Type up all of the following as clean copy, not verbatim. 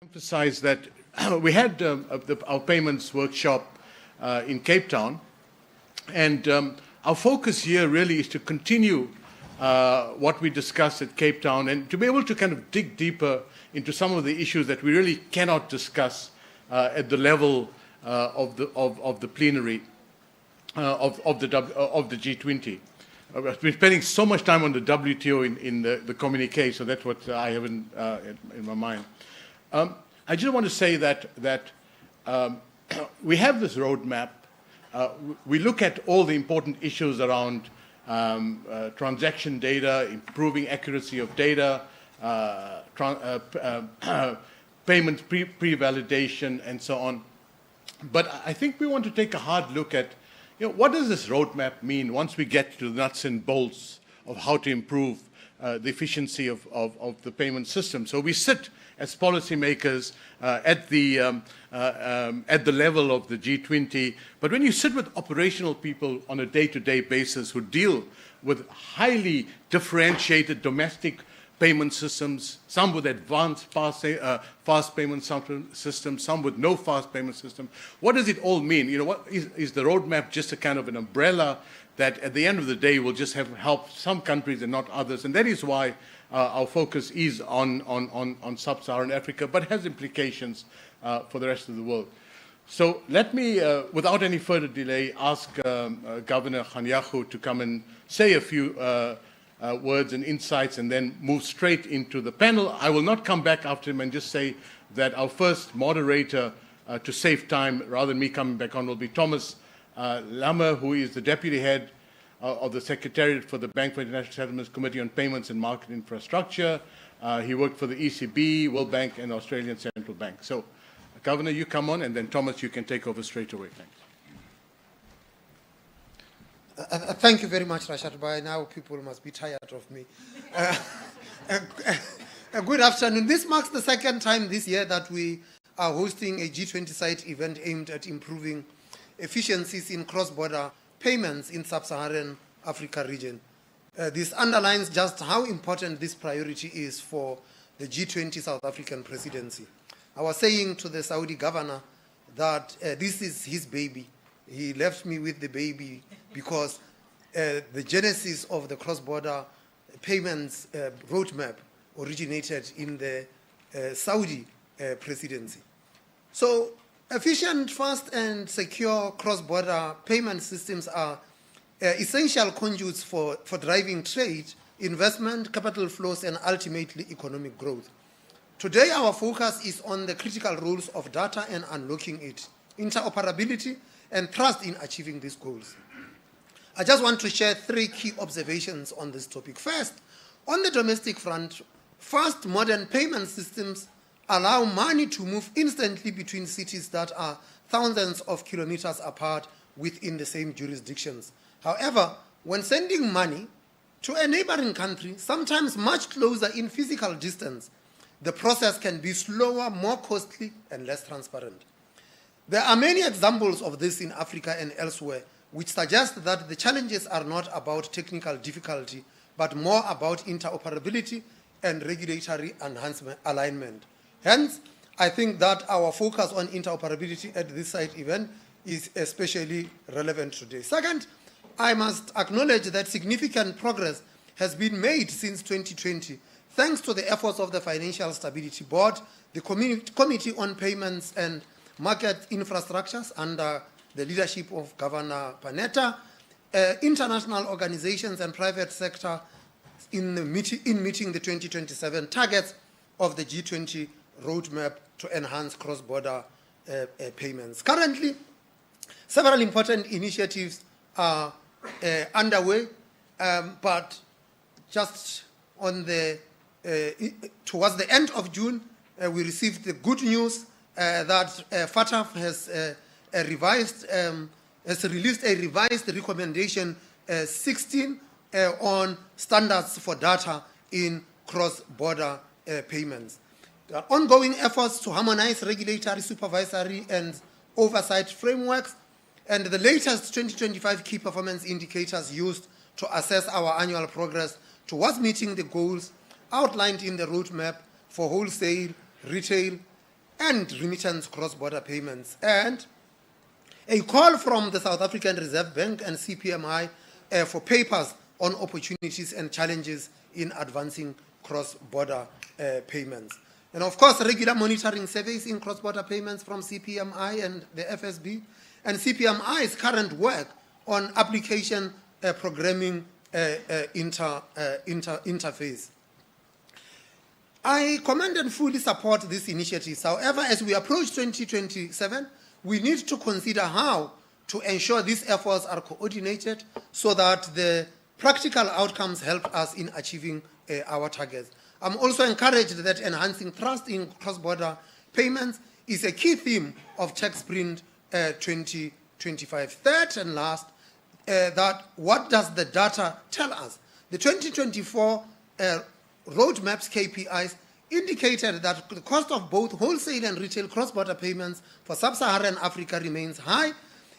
Emphasize that we had our payments workshop in Cape Town, and our focus here really is to continue what we discussed at Cape Town and to be able to kind of dig deeper into some of the issues that we really cannot discuss at the level of the plenary of the G20. I've been spending so much time on the WTO in the communique, so that's what I have in my mind. I just want to say that we have this roadmap. We look at all the important issues around transaction data, improving accuracy of data, payments pre-validation, and so on. But I think we want to take a hard look at, what does this roadmap mean once we get to the nuts and bolts of how to improve the efficiency of the payment system. So we sit as policymakers at the level of the G20, but when you sit with operational people on a day-to-day basis who deal with highly differentiated domestic payment systems, some with advanced fast payment systems, some with no fast payment system, what does it all mean? What is the roadmap just a kind of an umbrella that at the end of the day will just help some countries and not others? And that is why our focus is on sub-Saharan Africa, but has implications for the rest of the world. So let me, without any further delay, ask Governor Kganyago to come and say a few words and insights and then move straight into the panel. I will not come back after him and just say that our first moderator, to save time, rather than me coming back on, will be Thomas Lammer, who is the Deputy Head of the Secretariat for the Bank for International Settlements Committee on Payments and Market Infrastructure. He worked for the ECB, World Bank, and Australian Central Bank. So, Governor, you come on, and then Thomas, you can take over straight away. Thanks. Thank you very much, Rashad. By now, people must be tired of me. Good afternoon. This marks the second time this year that we are hosting a G20 site event aimed at improving efficiencies in cross-border payments in sub-Saharan Africa region. This underlines just how important this priority is for the G20 South African presidency. I was saying to the Saudi governor that this is his baby. He left me with the baby because the genesis of the cross-border payments roadmap originated in the Saudi presidency. So efficient, fast, and secure cross-border payment systems are essential conduits for driving trade, investment, capital flows, and ultimately economic growth. Today, our focus is on the critical roles of data and unlocking it, interoperability, and trust in achieving these goals. I just want to share three key observations on this topic. First, on the domestic front, fast modern payment systems allow money to move instantly between cities that are thousands of kilometers apart within the same jurisdictions. However, when sending money to a neighboring country, sometimes much closer in physical distance, the process can be slower, more costly, and less transparent. There are many examples of this in Africa and elsewhere, which suggest that the challenges are not about technical difficulty, but more about interoperability and regulatory alignment. Hence, I think that our focus on interoperability at this site event is especially relevant today. Second, I must acknowledge that significant progress has been made since 2020, thanks to the efforts of the Financial Stability Board, the Committee on Payments and Market Infrastructures under the leadership of Governor Panetta, international organizations and private sector in meeting the 2027 targets of the G20 roadmap to enhance cross-border payments. Currently, several important initiatives are underway, but just on towards the end of June, we received the good news that FATF has released a revised recommendation 16 on standards for data in cross-border payments. There are ongoing efforts to harmonize regulatory, supervisory, and oversight frameworks, and the latest 2025 key performance indicators used to assess our annual progress towards meeting the goals outlined in the roadmap for wholesale, retail, and remittance cross-border payments, and a call from the South African Reserve Bank and CPMI for papers on opportunities and challenges in advancing cross-border payments. And of course, regular monitoring surveys in cross-border payments from CPMI and the FSB, and CPMI's current work on application programming interface. I commend and fully support these initiatives. However, as we approach 2027, we need to consider how to ensure these efforts are coordinated so that the practical outcomes help us in achieving our targets. I'm also encouraged that enhancing trust in cross-border payments is a key theme of Tech Sprint 2025. Third and last, that what does the data tell us? The 2024 roadmap's KPIs indicated that the cost of both wholesale and retail cross-border payments for sub-Saharan Africa remains high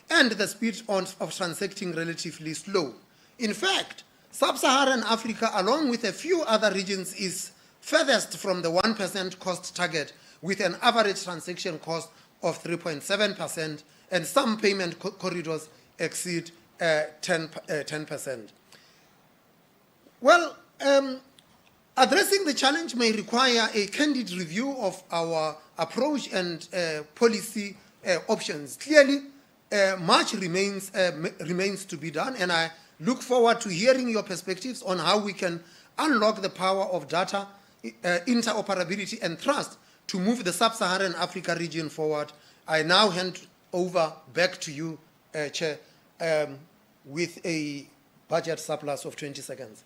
and the speed of transacting relatively slow. In fact, sub-Saharan Africa, along with a few other regions, is furthest from the 1% cost target, with an average transaction cost of 3.7%, and some payment corridors exceed 10%. Well, addressing the challenge may require a candid review of our approach and policy options. Clearly, much remains to be done, and I look forward to hearing your perspectives on how we can unlock the power of data, interoperability, and trust to move the sub-Saharan Africa region forward. I now hand over back to you, Chair, with a budget surplus of 20 seconds.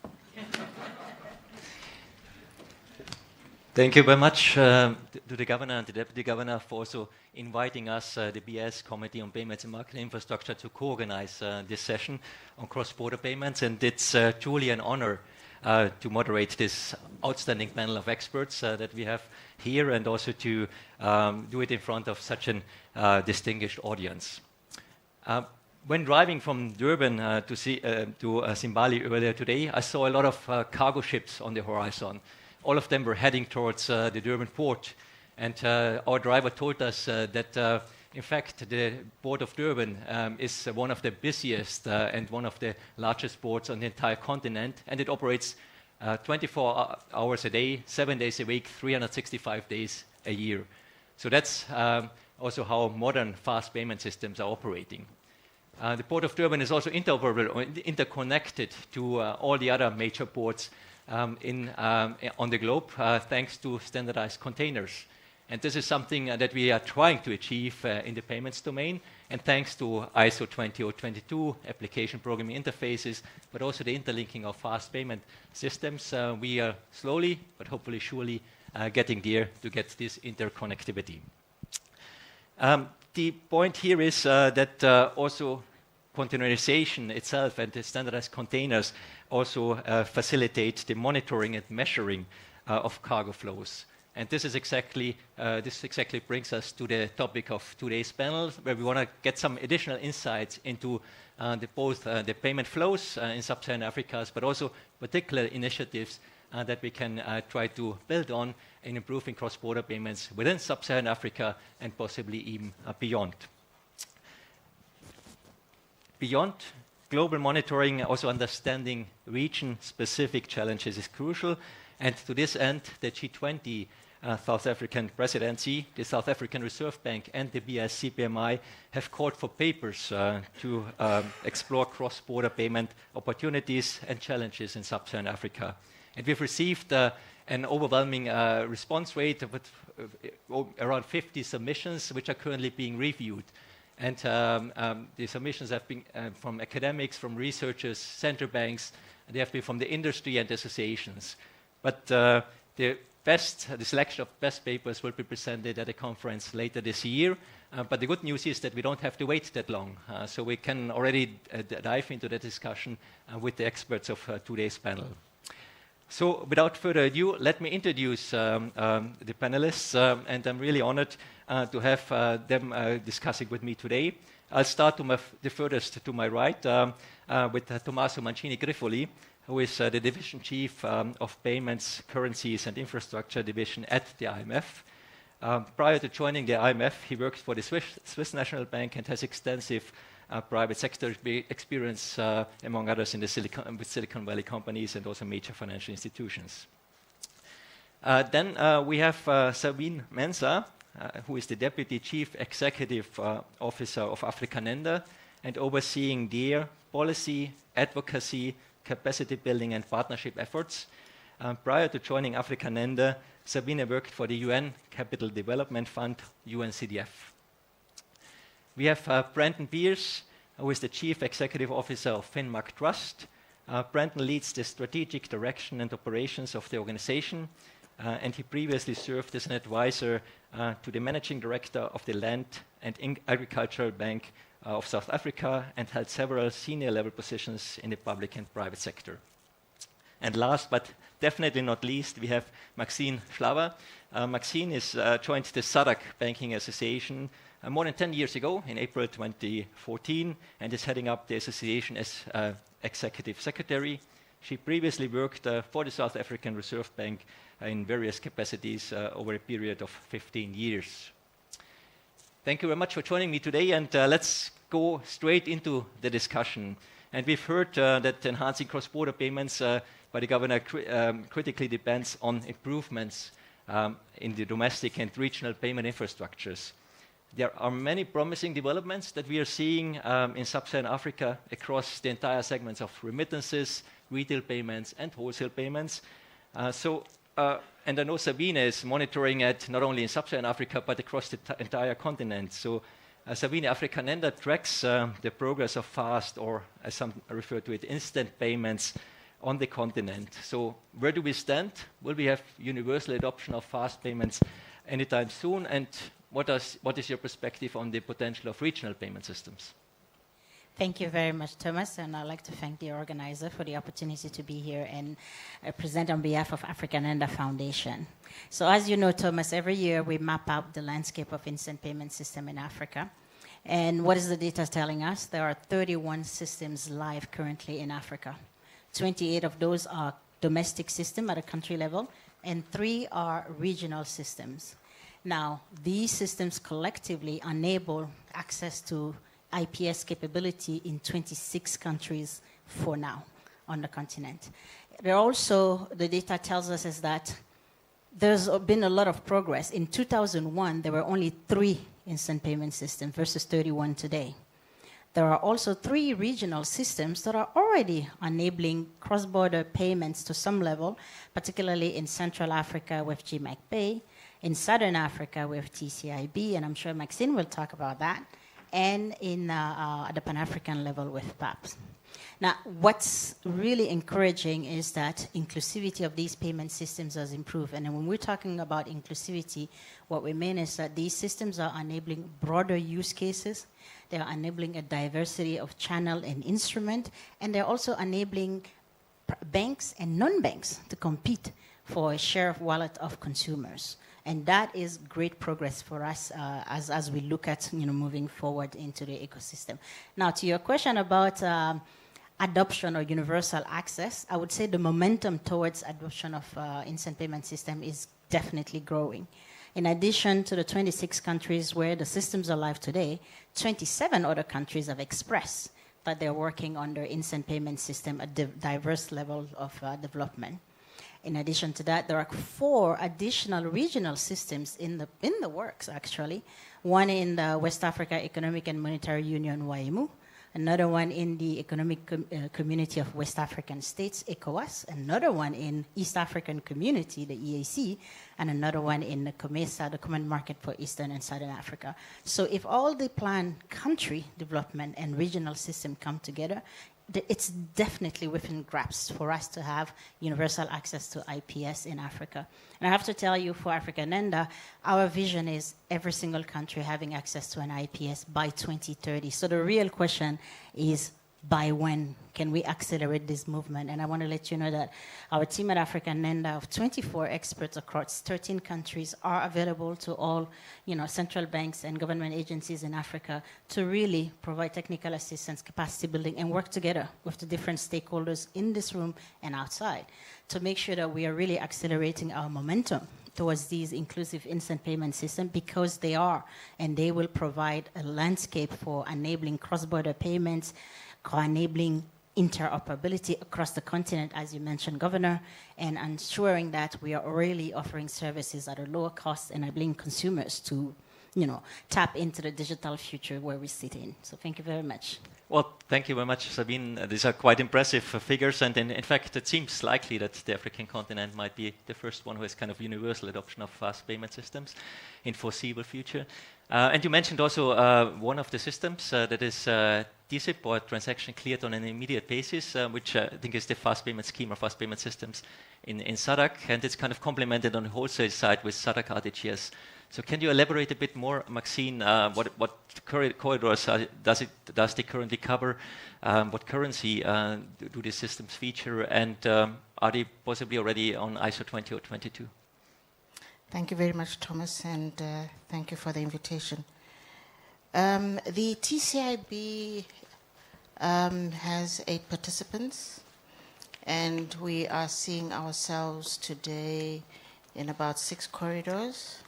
Thank you very much to the Governor and the Deputy Governor for also inviting us, the BS Committee on Payments and Market Infrastructure, to co-organize this session on cross-border payments. And it's truly an honor to moderate this outstanding panel of experts that we have here, and also to do it in front of such a distinguished audience. When driving from Durban to Zimbabwe earlier today, I saw a lot of cargo ships on the horizon. All of them were heading towards the Durban port. And our driver told us that, in fact, the port of Durban is one of the busiest and one of the largest ports on the entire continent. And it operates 24 hours a day, 7 days a week, 365 days a year. So that's also how modern fast payment systems are operating. The port of Durban is also interoperable or interconnected to all the other major ports on the globe, thanks to standardized containers. And this is something that we are trying to achieve in the payments domain, and thanks to ISO 20022 application programming interfaces, but also the interlinking of fast payment systems, we are slowly, but hopefully surely, getting there to get this interconnectivity. The point here is that also containerization itself and the standardized containers also facilitate the monitoring and measuring of cargo flows. And this exactly brings us to the topic of today's panel, where we want to get some additional insights into both the payment flows in sub-Saharan Africa, but also particular initiatives that we can try to build on in improving cross-border payments within sub-Saharan Africa and possibly even beyond. Beyond global monitoring, also understanding region-specific challenges is crucial. And to this end, the G20 South African presidency, the South African Reserve Bank, and the BIS-CPMI have called for papers to explore cross-border payment opportunities and challenges in sub-Saharan Africa. And we've received an overwhelming response rate of around 50 submissions, which are currently being reviewed. And the submissions have been from academics, from researchers, central banks, and they have been from the industry and associations. But the selection of best papers will be presented at a conference later this year. But the good news is that we don't have to wait that long. So we can already dive into the discussion with the experts of today's panel. So without further ado, let me introduce the panelists, and I'm really honored to have them discussing with me today. I'll start the furthest to my right with Tommaso Mancini-Grifoli, who is the Division Chief of Payments, Currencies and Infrastructure Division at the IMF. Prior to joining the IMF, he worked for the Swiss National Bank and has extensive private sector experience, among others, with Silicon Valley companies and also major financial institutions. Then we have Sabine Mensah, who is the Deputy Chief Executive Officer of Africanenda and overseeing their policy, advocacy, capacity building and partnership efforts. Prior to joining Africanenda, Sabine worked for the UN Capital Development Fund, UNCDF. We have Brendan Beers, who is the Chief Executive Officer of Finmark Trust. Brendan leads the strategic direction and operations of the organization, and he previously served as an advisor to the Managing Director of the Land and Agricultural Bank of South Africa and held several senior level positions in the public and private sector. And last but definitely not least, we have Maxine Schlaver. Maxine joined the SADC Banking Association more than 10 years ago in April 2014 and is heading up the association as Executive Secretary. She previously worked for the South African Reserve Bank in various capacities over a period of 15 years. Thank you very much for joining me today, and let's go straight into the discussion. And we've heard that enhancing cross-border payments by the governor critically depends on improvements in the domestic and regional payment infrastructures. There are many promising developments that we are seeing in sub-Saharan Africa across the entire segments of remittances, retail payments, and wholesale payments. And I know Sabine is monitoring it not only in sub-Saharan Africa, but across the entire continent. So Sabine, Africanenda tracks the progress of fast, or as some refer to it, instant payments on the continent. So where do we stand? Will we have universal adoption of fast payments anytime soon? And what is your perspective on the potential of regional payment systems? Thank you very much, Thomas, and I'd like to thank the organizer for the opportunity to be here and present on behalf of Africanenda Foundation. So as you know, Thomas, every year we map out the landscape of instant payment system in Africa. And what is the data telling us? There are 31 systems live currently in Africa. 28 of those are domestic systems at a country level, and 3 are regional systems. Now, these systems collectively enable access to IPS capability in 26 countries for now on the continent. There also, the data tells us is that there's been a lot of progress. In 2001, there were only 3 instant payment systems versus 31 today. There are also 3 regional systems that are already enabling cross-border payments to some level, particularly in Central Africa with GMAC Pay, in Southern Africa with TCIB, and I'm sure Maxine will talk about that, and in the Pan-African level with PAPS. Now, what's really encouraging is that inclusivity of these payment systems has improved. And when we're talking about inclusivity, what we mean is that these systems are enabling broader use cases. They are enabling a diversity of channel and instrument. And they're also enabling banks and non-banks to compete for a share of wallet of consumers. And that is great progress for us as we look at moving forward into the ecosystem. Now, to your question about adoption or universal access, I would say the momentum towards adoption of instant payment system is definitely growing. In addition to the 26 countries where the systems are live today, 27 other countries have expressed that they're working on their instant payment system at diverse levels of development. In addition to that, there are 4 additional regional systems in the works, actually. One in the West Africa Economic and Monetary Union, WAEMU. Another one in the Economic Community of West African States, ECOWAS. Another one in East African Community, the EAC. And another one in the COMESA, the Common Market for Eastern and Southern Africa. So if all the planned country development and regional system come together, it's definitely within grasp for us to have universal access to IPS in Africa. And I have to tell you, for Africanenda, our vision is every single country having access to an IPS by 2030. So the real question is, by when can we accelerate this movement? And I want to let you know that our team at Africanenda of 24 experts across 13 countries are available to all central banks and government agencies in Africa to really provide technical assistance, capacity building, and work together with the different stakeholders in this room and outside to make sure that we are really accelerating our momentum towards these inclusive instant payment systems because they are, and they will provide a landscape for enabling cross-border payments, enabling interoperability across the continent, as you mentioned, Governor, and ensuring that we are really offering services at a lower cost, enabling consumers to, tap into the digital future where we sit in. So thank you very much. Well, thank you very much, Sabine. These are quite impressive figures, and in fact, it seems likely that the African continent might be the first one who has kind of universal adoption of fast payment systems in foreseeable future. And you mentioned also one of the systems that is TSIP, or transaction cleared on an immediate basis, which I think is the fast payment scheme or fast payment systems in SADC, and it's kind of complemented on the wholesale side with SADC RTGS. So can you elaborate a bit more, Maxine, what corridors does they currently cover? What currency do these systems feature? And are they possibly already on ISO 20 or 22? Thank you very much, Thomas, and thank you for the invitation. The TCIB has 8 participants, and we are seeing ourselves today in about 6 corridors.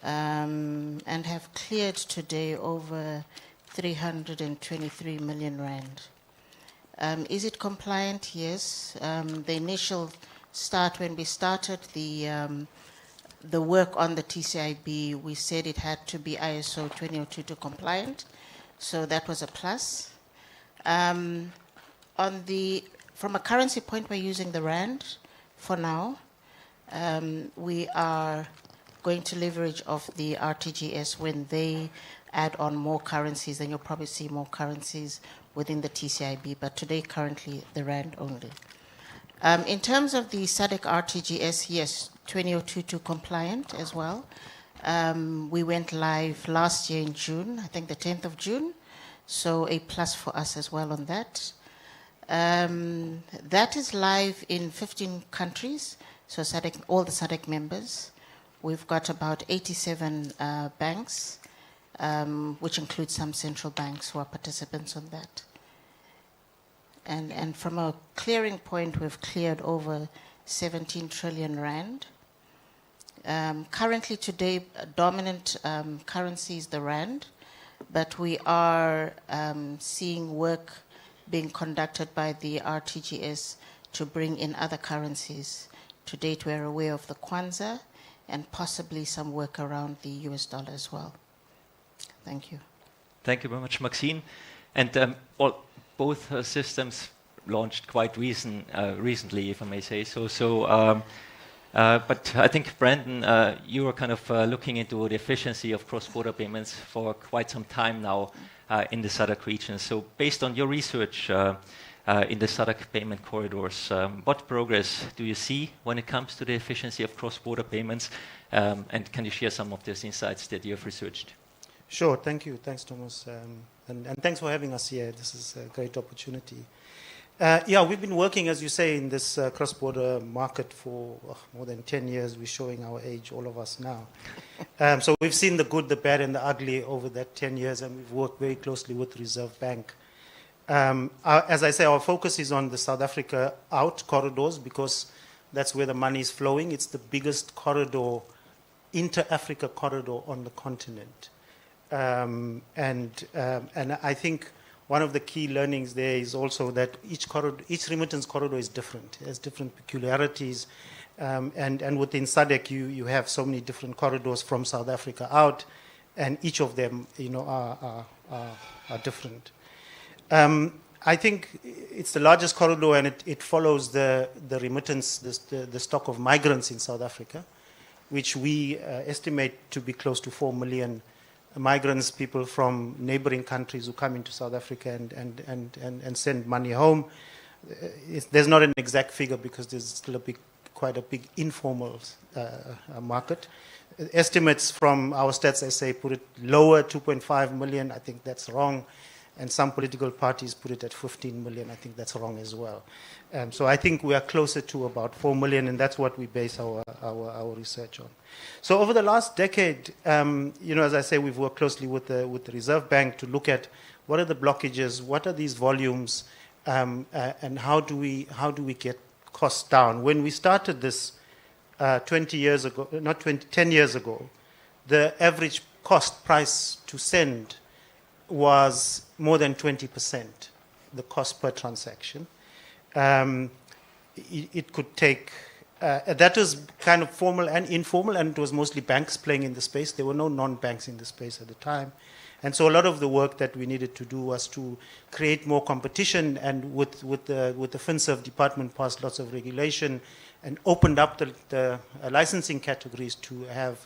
And have cleared today over 323 million rand. Is it compliant? Yes. The initial start, when we started the work on the TCIB, we said it had to be ISO 2022 compliant, so that was a plus. From a currency point, we're using the rand for now. We are going to leverage off the RTGS when they add on more currencies, and you'll probably see more currencies within the TCIB, but today, currently, the rand only. In terms of the SADC RTGS, yes, 2022 compliant as well. We went live last year in June, I think the 10th of June, so a plus for us as well on that. That is live in 15 countries, so SADC, all the SADC members. We've got about 87 banks, which includes some central banks who are participants on that. And from a clearing point, we've cleared over 17 trillion rand. Currently today, dominant currency is the rand, but we are seeing work being conducted by the RTGS to bring in other currencies. To date, we're aware of the Kwanza, and possibly some work around the US dollar as well. Thank you. Thank you very much, Maxine. And both systems launched quite recently, if I may say so. But I think, Brandon, you are kind of looking into the efficiency of cross-border payments for quite some time now in the SADC region. So based on your research in the SADC payment corridors, what progress do you see when it comes to the efficiency of cross-border payments? And can you share some of those insights that you have researched? Sure, thank you. Thanks, Thomas. And thanks for having us here. This is a great opportunity. We've been working, as you say, in this cross-border market for more than 10 years. We're showing our age, all of us now. So we've seen the good, the bad, and the ugly over that 10 years, and we've worked very closely with the Reserve Bank. As I say, our focus is on the South Africa out corridors because that's where the money is flowing. It's the biggest corridor, inter-Africa corridor on the continent. And I think one of the key learnings there is also that each remittance corridor is different. It has different peculiarities. And within SADC, you have so many different corridors from South Africa out, and each of them, are different. I think it's the largest corridor, and it follows the remittance, the stock of migrants in South Africa, which we estimate to be close to 4 million migrants, people from neighboring countries who come into South Africa and send money home. There's not an exact figure because there's still quite a big informal market. Estimates from our stats SA put it lower, 2.5 million. I think that's wrong. And some political parties put it at 15 million. I think that's wrong as well. So I think we are closer to about 4 million, and that's what we base our research on. So over the last decade, as I say, we've worked closely with the Reserve Bank to look at what are the blockages, what are these volumes, and how do we get costs down. When we started this 20 years ago, not 20, 10 years ago, the average cost price to send was more than 20%, the cost per transaction. It could take, that was kind of formal and informal, and it was mostly banks playing in the space. There were no non-banks in the space at the time. And so a lot of the work that we needed to do was to create more competition, and with the FinServ department passed lots of regulation and opened up the licensing categories to have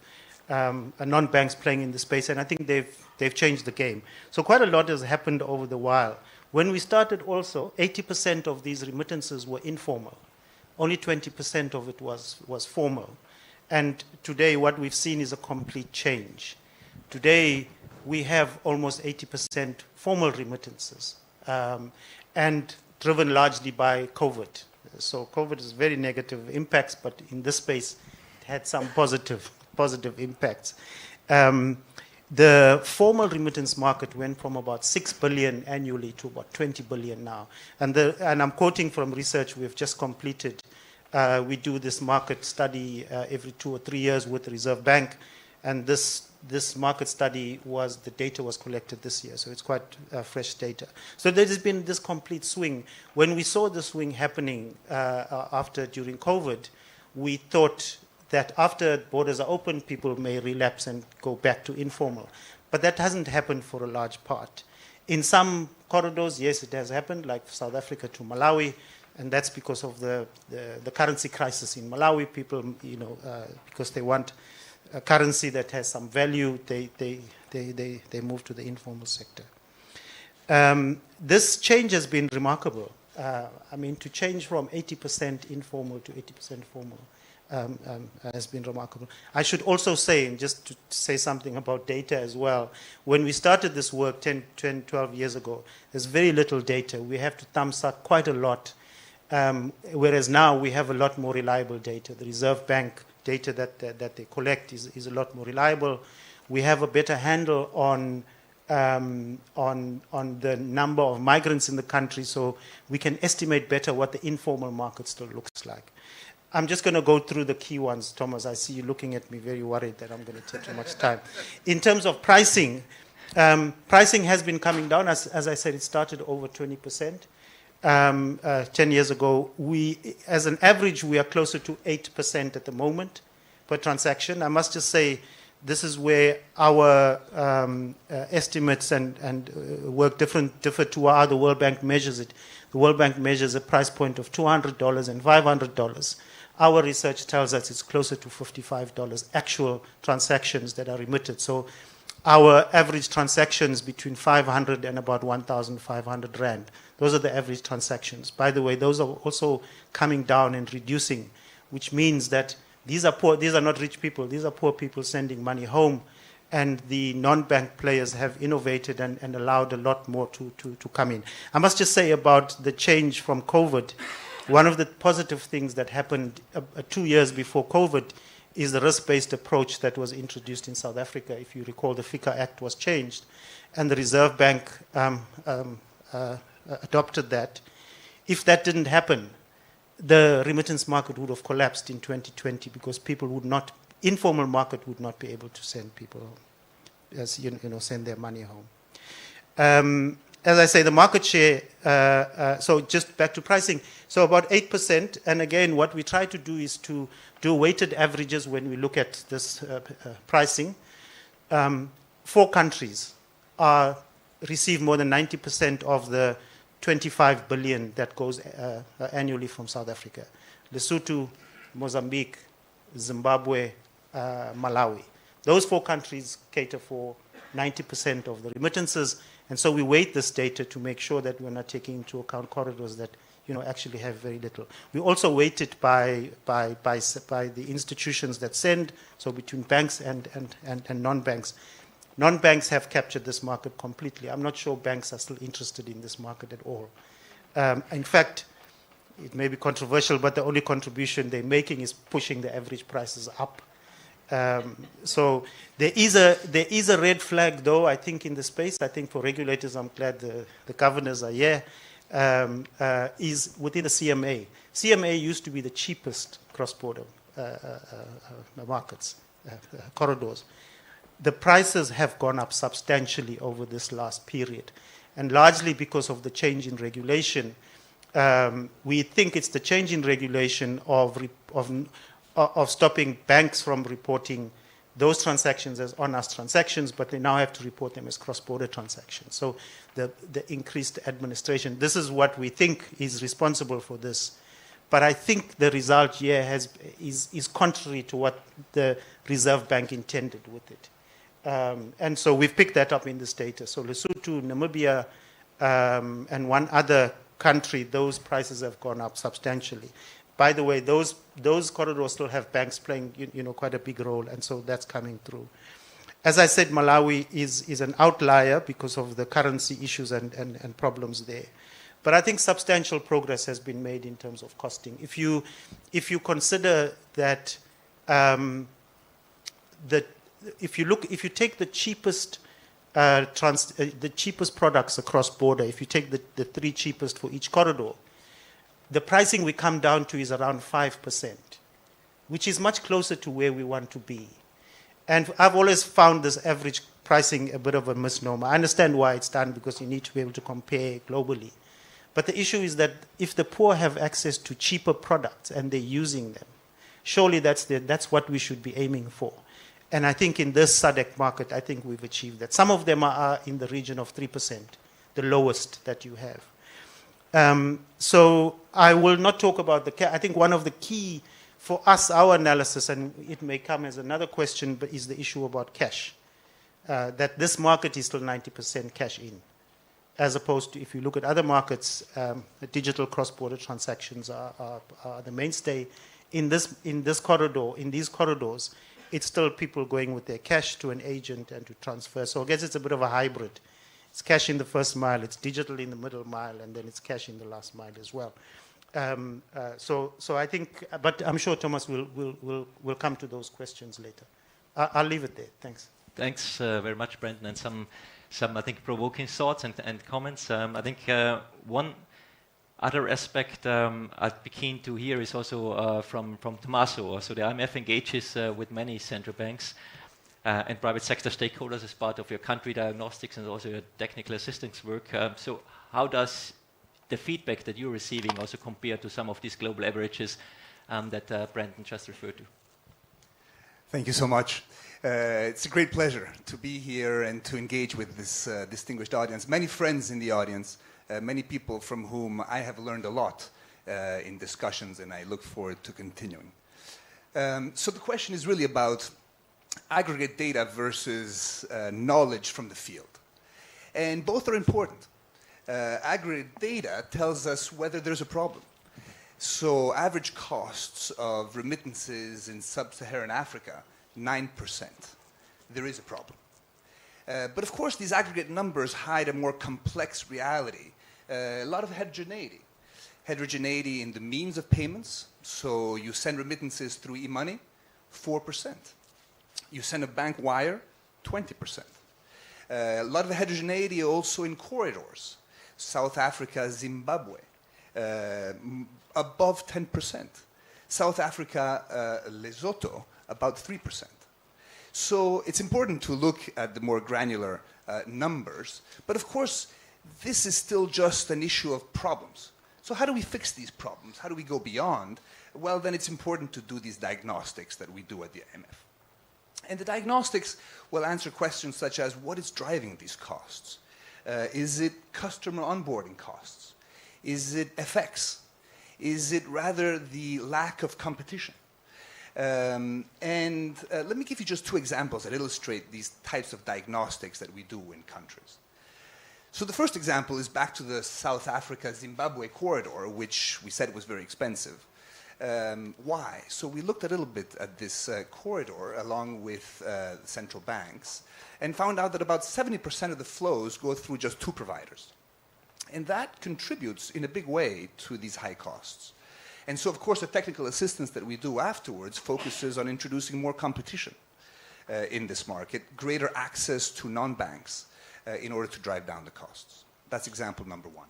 non-banks playing in the space, and I think they've changed the game. So quite a lot has happened over the while. When we started also, 80% of these remittances were informal. Only 20% of it was formal. And today what we've seen is a complete change. Today we have almost 80% formal remittances, and driven largely by COVID. So COVID is very negative impacts, but in this space it had some positive impacts. The formal remittance market went from about 6 billion annually to about 20 billion now. And I'm quoting from research we've just completed. We do this market study every 2 or 3 years with the Reserve Bank, and this market study the data was collected this year, so it's quite fresh data. So there's been this complete swing. When we saw the swing happening during COVID, we thought that after borders are open, people may relapse and go back to informal. But that hasn't happened for a large part. In some corridors, yes, it has happened, like South Africa to Malawi, and that's because of the currency crisis in Malawi. People, because they want a currency that has some value, they move to the informal sector. This change has been remarkable. To change from 80% informal to 80% formal has been remarkable. I should also say, and just to say something about data as well, when we started this work 10, 12 years ago, there's very little data. We have to thumbsuck quite a lot, whereas now we have a lot more reliable data. The Reserve Bank data that they collect is a lot more reliable. We have a better handle on the number of migrants in the country, so we can estimate better what the informal market still looks like. I'm just going to go through the key ones, Thomas. I see you looking at me very worried that I'm going to take too much time. In terms of pricing, pricing has been coming down. As I said, it started over 20%. 10 years ago, as an average, we are closer to 8% at the moment per transaction. I must just say, this is where our estimates and work differ to how the World Bank measures it. The World Bank measures a price point of $200 and $500. Our research tells us it's closer to $55 actual transactions that are remitted. So our average transactions between 500 and about 1,500 Rand. Those are the average transactions. By the way, those are also coming down and reducing, which means that these are not rich people, these are poor people sending money home, and the non-bank players have innovated and allowed a lot more to come in. I must just say about the change from COVID, one of the positive things that happened 2 years before COVID is the risk-based approach that was introduced in South Africa. If you recall, the FICA Act was changed, and the Reserve Bank adopted that. If that didn't happen, the remittance market would have collapsed in 2020 because informal market would not be able to send people home, send their money home. As I say, the market share, so just back to pricing, so about 8%, and again, what we try to do is to do weighted averages when we look at this pricing. 4 countries receive more than 90% of the 25 billion that goes annually from South Africa. Lesotho, Mozambique, Zimbabwe, Malawi. Those 4 countries cater for 90% of the remittances, and so we weight this data to make sure that we're not taking into account corridors that actually have very little. We also weight it by the institutions that send, so between banks and non-banks. Non-banks have captured this market completely. I'm not sure banks are still interested in this market at all. In fact, it may be controversial, but the only contribution they're making is pushing the average prices up. So there is a red flag, though, I think, in the space. I think for regulators, I'm glad the governors are here, is within the CMA. CMA used to be the cheapest cross-border markets, corridors. The prices have gone up substantially over this last period, and largely because of the change in regulation. We think it's the change in regulation of stopping banks from reporting those transactions as on-us transactions, but they now have to report them as cross-border transactions. So the increased administration, this is what we think is responsible for this. But I think the result here is contrary to what the Reserve Bank intended with it. And so we've picked that up in this data. So Lesotho, Namibia, and one other country, those prices have gone up substantially. By the way, those corridors still have banks playing quite a big role, and so that's coming through. As I said, Malawi is an outlier because of the currency issues and problems there. But I think substantial progress has been made in terms of costing. If you consider that if you take the cheapest products across border, if you take the three cheapest for each corridor, the pricing we come down to is around 5%, which is much closer to where we want to be. And I've always found this average pricing a bit of a misnomer. I understand why it's done, because you need to be able to compare globally. But the issue is that if the poor have access to cheaper products and they're using them, surely that's what we should be aiming for. And I think in this SADC market, I think we've achieved that. Some of them are in the region of 3%, the lowest that you have. So I will not talk about I think one of the key for us, our analysis, and it may come as another question, but is the issue about cash. That this market is still 90% cash in, as opposed to if you look at other markets, digital cross-border transactions are the mainstay. In these corridors, it's still people going with their cash to an agent and to transfer. So I guess it's a bit of a hybrid. It's cash in the first mile, it's digital in the middle mile, and then it's cash in the last mile as well. So I think, but I'm sure Thomas will come to those questions later. I'll leave it there. Thanks. Thanks very much, Brendan, and some I think provoking thoughts and comments. I think one other aspect I'd be keen to hear is also from Tommaso. So the IMF engages with many central banks and private sector stakeholders as part of your country diagnostics and also your technical assistance work. So how does the feedback that you're receiving also compare to some of these global averages that Brendan just referred to? Thank you so much. It's a great pleasure to be here and to engage with this distinguished audience. Many friends in the audience, many people from whom I have learned a lot in discussions, and I look forward to continuing. So the question is really about aggregate data versus knowledge from the field. And both are important. Aggregate data tells us whether there's a problem. So average costs of remittances in sub-Saharan Africa, 9%. There is a problem. But of course, these aggregate numbers hide a more complex reality. A lot of heterogeneity. Heterogeneity in the means of payments. So you send remittances through e-money, 4%. You send a bank wire, 20%. A lot of heterogeneity also in corridors. South Africa, Zimbabwe, above 10%. South Africa, Lesotho, about 3%. So it's important to look at the more granular numbers. But of course, this is still just an issue of problems. So how do we fix these problems? How do we go beyond? Well, then it's important to do these diagnostics that we do at the IMF. And the diagnostics will answer questions such as, what is driving these costs? Is it customer onboarding costs? Is it FX? Is it rather the lack of competition? Let me give you just two examples that illustrate these types of diagnostics that we do in countries. So the first example is back to the South Africa-Zimbabwe corridor, which we said was very expensive. Why? So we looked a little bit at this corridor along with central banks and found out that about 70% of the flows go through just two providers. And that contributes in a big way to these high costs. And so, of course, the technical assistance that we do afterwards focuses on introducing more competition in this market, greater access to non-banks in order to drive down the costs. That's example number one.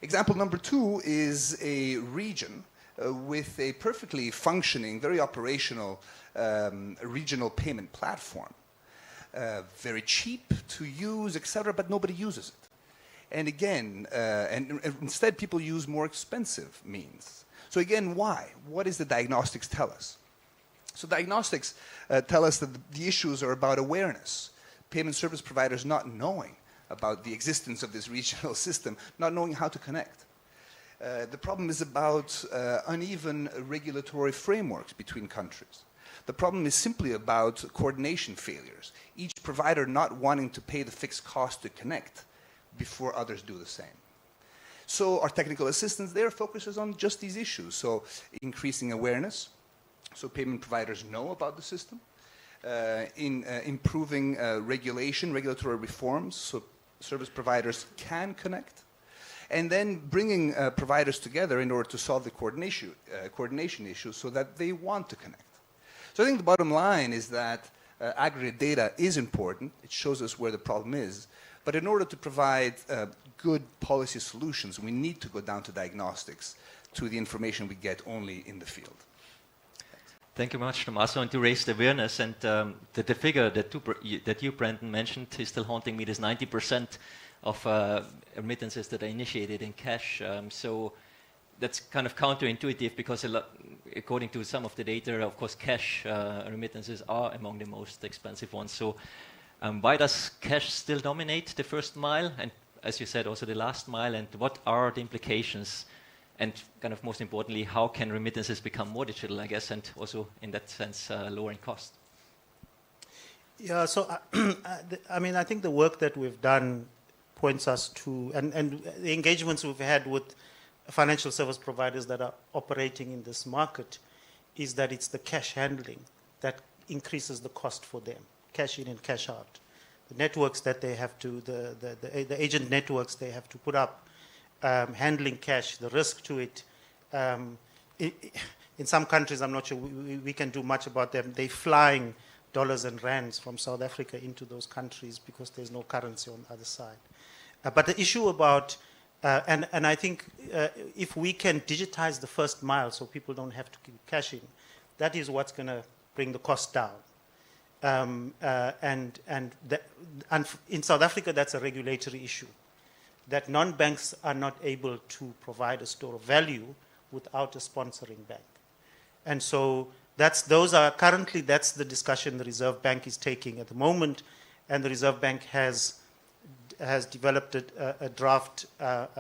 Example number two is a region with a perfectly functioning, very operational regional payment platform. Very cheap to use, etc., but nobody uses it. And again, and instead people use more expensive means. So again, why? What does the diagnostics tell us? So diagnostics tell us that the issues are about awareness. Payment service providers not knowing about the existence of this regional system, not knowing how to connect. The problem is about uneven regulatory frameworks between countries. The problem is simply about coordination failures, each provider not wanting to pay the fixed cost to connect before others do the same. So our technical assistance there focuses on just these issues. So increasing awareness, so payment providers know about the system, improving regulatory reforms, so service providers can connect, and then bringing providers together in order to solve the coordination issue so that they want to connect. So I think the bottom line is that aggregate data is important. It shows us where the problem is. But in order to provide good policy solutions, we need to go down to diagnostics, to the information we get only in the field. Thank you very much, Tommaso. And to raise the awareness, and the figure that you, Brendan, mentioned is still haunting me. There's 90% of remittances that are initiated in cash. So that's kind of counterintuitive because according to some of the data, of course, cash remittances are among the most expensive ones. So why does cash still dominate the first mile? And as you said, also the last mile. And what are the implications? And kind of most importantly, how can remittances become more digital, I guess, and also in that sense, lowering cost? Yeah, so I mean, I think the work that we've done points us to, and the engagements we've had with financial service providers that are operating in this market, is that it's the cash handling that increases the cost for them, cash in and cash out. The networks that they have to, the agent networks they have to put up, handling cash, the risk to it. In some countries, I'm not sure we can do much about them. They're flying dollars and rands from South Africa into those countries because there's no currency on the other side. But the issue about, and I think if we can digitize the first mile so people don't have to keep cash in, that is what's going to bring the cost down. And in South Africa, that's a regulatory issue, that non-banks are not able to provide a store of value without a sponsoring bank. And so that's the discussion the Reserve Bank is taking at the moment, and the Reserve Bank has developed a draft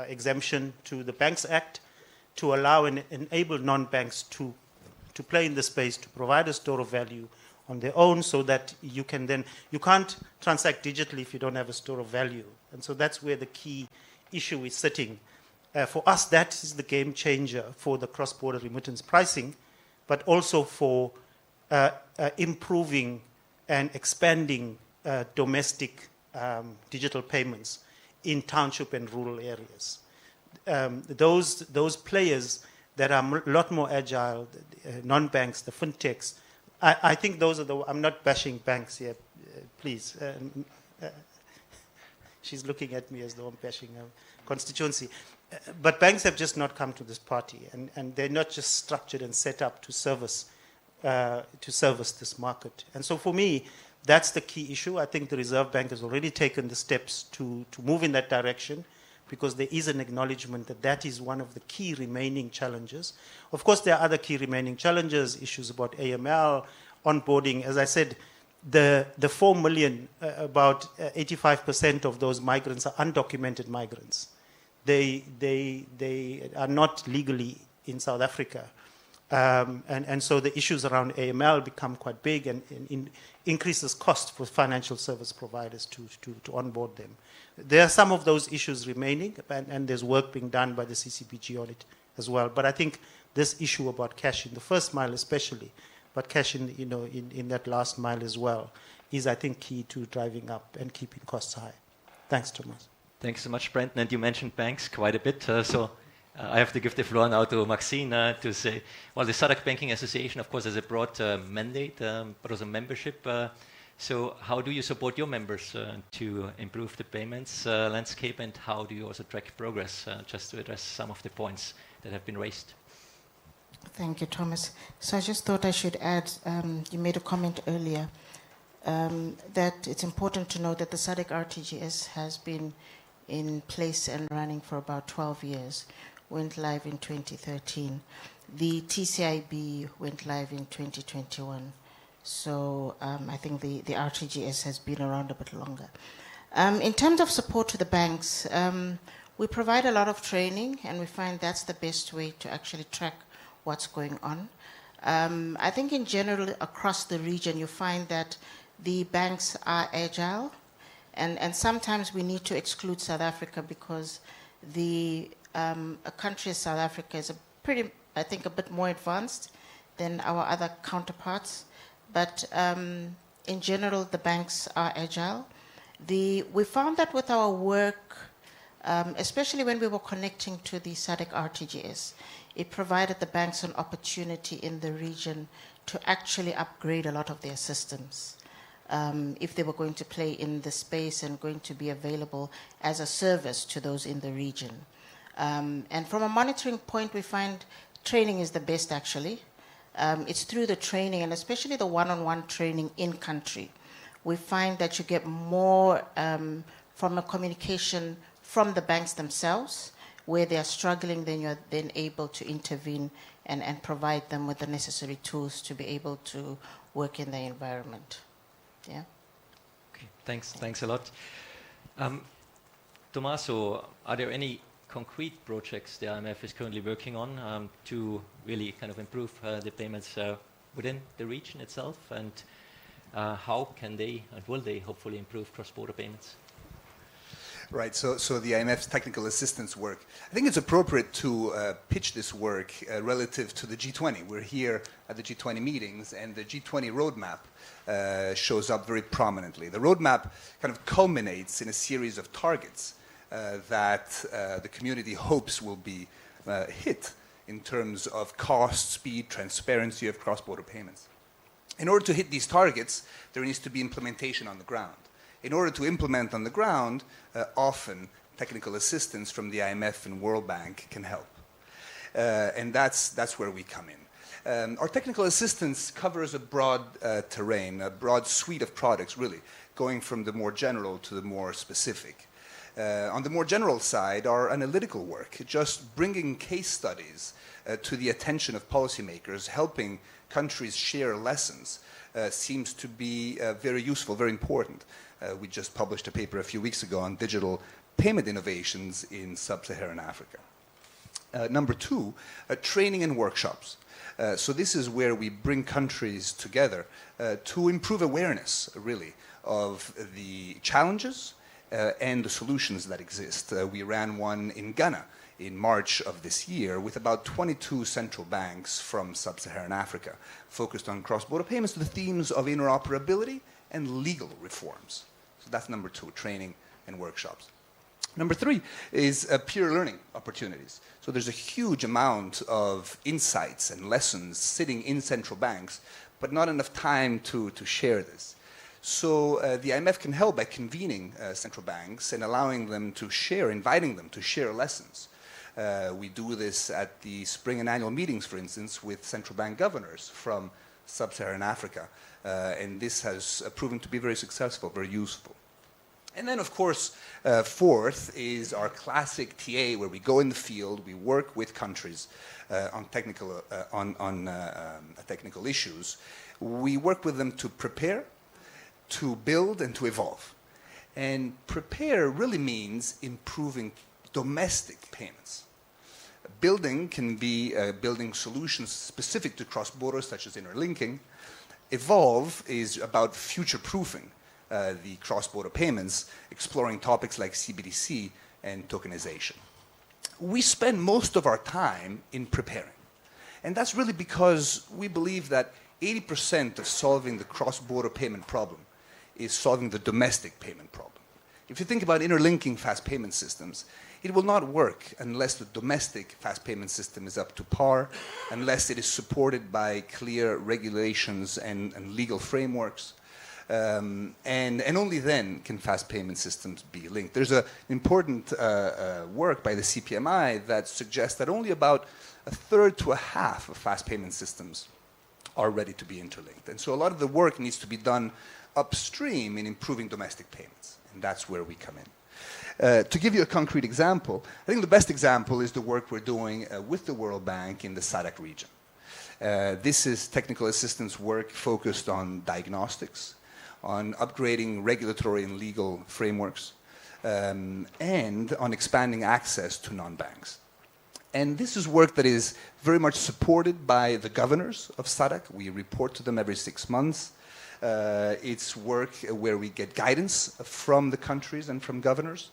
exemption to the Banks Act to allow and enable non-banks to play in the space, to provide a store of value on their own, so that you can't transact digitally if you don't have a store of value. And so that's where the key issue is sitting. For us, that is the game changer for the cross-border remittance pricing, but also for improving and expanding domestic digital payments in township and rural areas. Those players that are a lot more agile, non-banks, the fintechs, I think those are I'm not bashing banks here, please. She's looking at me as though I'm bashing her constituency. But banks have just not come to this party, and they're not just structured and set up to service this market. And so for me, that's the key issue. I think the Reserve Bank has already taken the steps to move in that direction, because there is an acknowledgement that is one of the key remaining challenges. Of course, there are other key remaining challenges, issues about AML, onboarding. As I said, the 4 million, about 85% of those migrants are undocumented migrants. They are not legally in South Africa. And so the issues around AML become quite big and increases cost for financial service providers to onboard them. There are some of those issues remaining, and there's work being done by the CCPG on it as well. But I think this issue about cash in the first mile especially, but cash in that last mile as well, is, I think, key to driving up and keeping costs high. Thanks, Thomas. Thanks so much, Brendan. And you mentioned banks quite a bit. I have to give the floor now to Maxine to say, well, the SADC Banking Association, of course, has a broad mandate, but also membership. So how do you support your members to improve the payments landscape, and how do you also track progress, just to address some of the points that have been raised? Thank you, Thomas. So I just thought I should add, you made a comment earlier that it's important to note that the SADC RTGS has been in place and running for about 12 years, went live in 2013. The TCIB went live in 2021. So I think the RTGS has been around a bit longer. In terms of support to the banks, we provide a lot of training, and we find that's the best way to actually track what's going on. I think in general, across the region, you find that the banks are agile, and sometimes we need to exclude South Africa because a country as South Africa is I think, a bit more advanced than our other counterparts. But in general, the banks are agile. We found that with our work, especially when we were connecting to the SADC RTGS, it provided the banks an opportunity in the region to actually upgrade a lot of their systems if they were going to play in the space and going to be available as a service to those in the region. And from a monitoring point, we find training is the best, actually. It's through the training, and especially the one-on-one training in country. We find that you get more from a communication from the banks themselves. Where they are struggling, then you're then able to intervene and provide them with the necessary tools to be able to work in their environment. Yeah. Okay, thanks a lot. Tommaso, are there any concrete projects the IMF is currently working on to really kind of improve the payments within the region itself, and how can they and will they hopefully improve cross-border payments? Right, so the IMF's technical assistance work, I think it's appropriate to pitch this work relative to the G20. We're here at the G20 meetings, and the G20 roadmap shows up very prominently. The roadmap kind of culminates in a series of targets that the community hopes will be hit in terms of cost, speed, transparency of cross-border payments. In order to hit these targets, there needs to be implementation on the ground. In order to implement on the ground, often technical assistance from the IMF and World Bank can help. And that's where we come in. Our technical assistance covers a broad terrain, a broad suite of products, really, going from the more general to the more specific. On the more general side, our analytical work, just bringing case studies to the attention of policymakers, helping countries share lessons, seems to be very useful, very important. We just published a paper a few weeks ago on digital payment innovations in sub-Saharan Africa. Number two, training and workshops. So this is where we bring countries together to improve awareness, really, of the challenges and the solutions that exist. We ran one in Ghana in March of this year with about 22 central banks from sub-Saharan Africa, focused on cross-border payments to the themes of interoperability and legal reforms. So that's number two, training and workshops. Number three is peer learning opportunities. So there's a huge amount of insights and lessons sitting in central banks, but not enough time to share this. So the IMF can help by convening central banks and allowing them to share, inviting them to share lessons. We do this at the spring and annual meetings, for instance, with central bank governors from sub-Saharan Africa. And this has proven to be very successful, very useful. And then, of course, fourth is our classic TA, where we go in the field, we work with countries on technical issues. We work with them to prepare, to build, and to evolve. And prepare really means improving domestic payments. Building can be building solutions specific to cross-border, such as interlinking. Evolve is about future-proofing the cross-border payments, exploring topics like CBDC and tokenization. We spend most of our time in preparing. And that's really because we believe that 80% of solving the cross-border payment problem is solving the domestic payment problem. If you think about interlinking fast payment systems, it will not work unless the domestic fast payment system is up to par, unless it is supported by clear regulations and legal frameworks. And only then can fast payment systems be linked. There's an important work by the CPMI that suggests that only about a third to a half of fast payment systems are ready to be interlinked. And so a lot of the work needs to be done upstream in improving domestic payments. And that's where we come in. To give you a concrete example, I think the best example is the work we're doing with the World Bank in the SADC region. This is technical assistance work focused on diagnostics, on upgrading regulatory and legal frameworks, and on expanding access to non-banks. And this is work that is very much supported by the governors of SADC. We report to them every 6 months. It's work where we get guidance from the countries and from governors.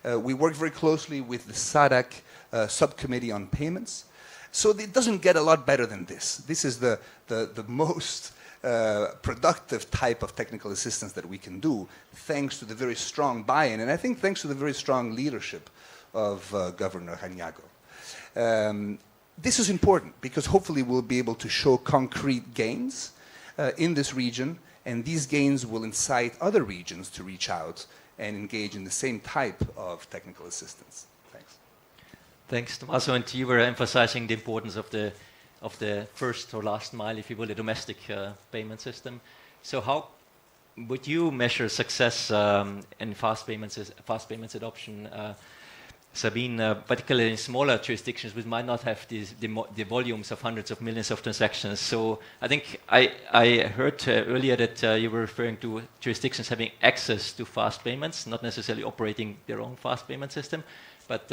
We work very closely with the SADC subcommittee on payments. So it doesn't get a lot better than this. This is the most productive type of technical assistance that we can do, thanks to the very strong buy-in, and I think thanks to the very strong leadership of Governor Hanyago. This is important because hopefully we'll be able to show concrete gains in this region, and these gains will incite other regions to reach out and engage in the same type of technical assistance. Thanks. Thanks, Tommaso. And you were emphasizing the importance of the first or last mile, if you will, the domestic payment system. So how would you measure success in fast payments adoption? Sabine, particularly in smaller jurisdictions, which might not have the volumes of hundreds of millions of transactions. So I think I heard earlier that you were referring to jurisdictions having access to fast payments, not necessarily operating their own fast payment system. But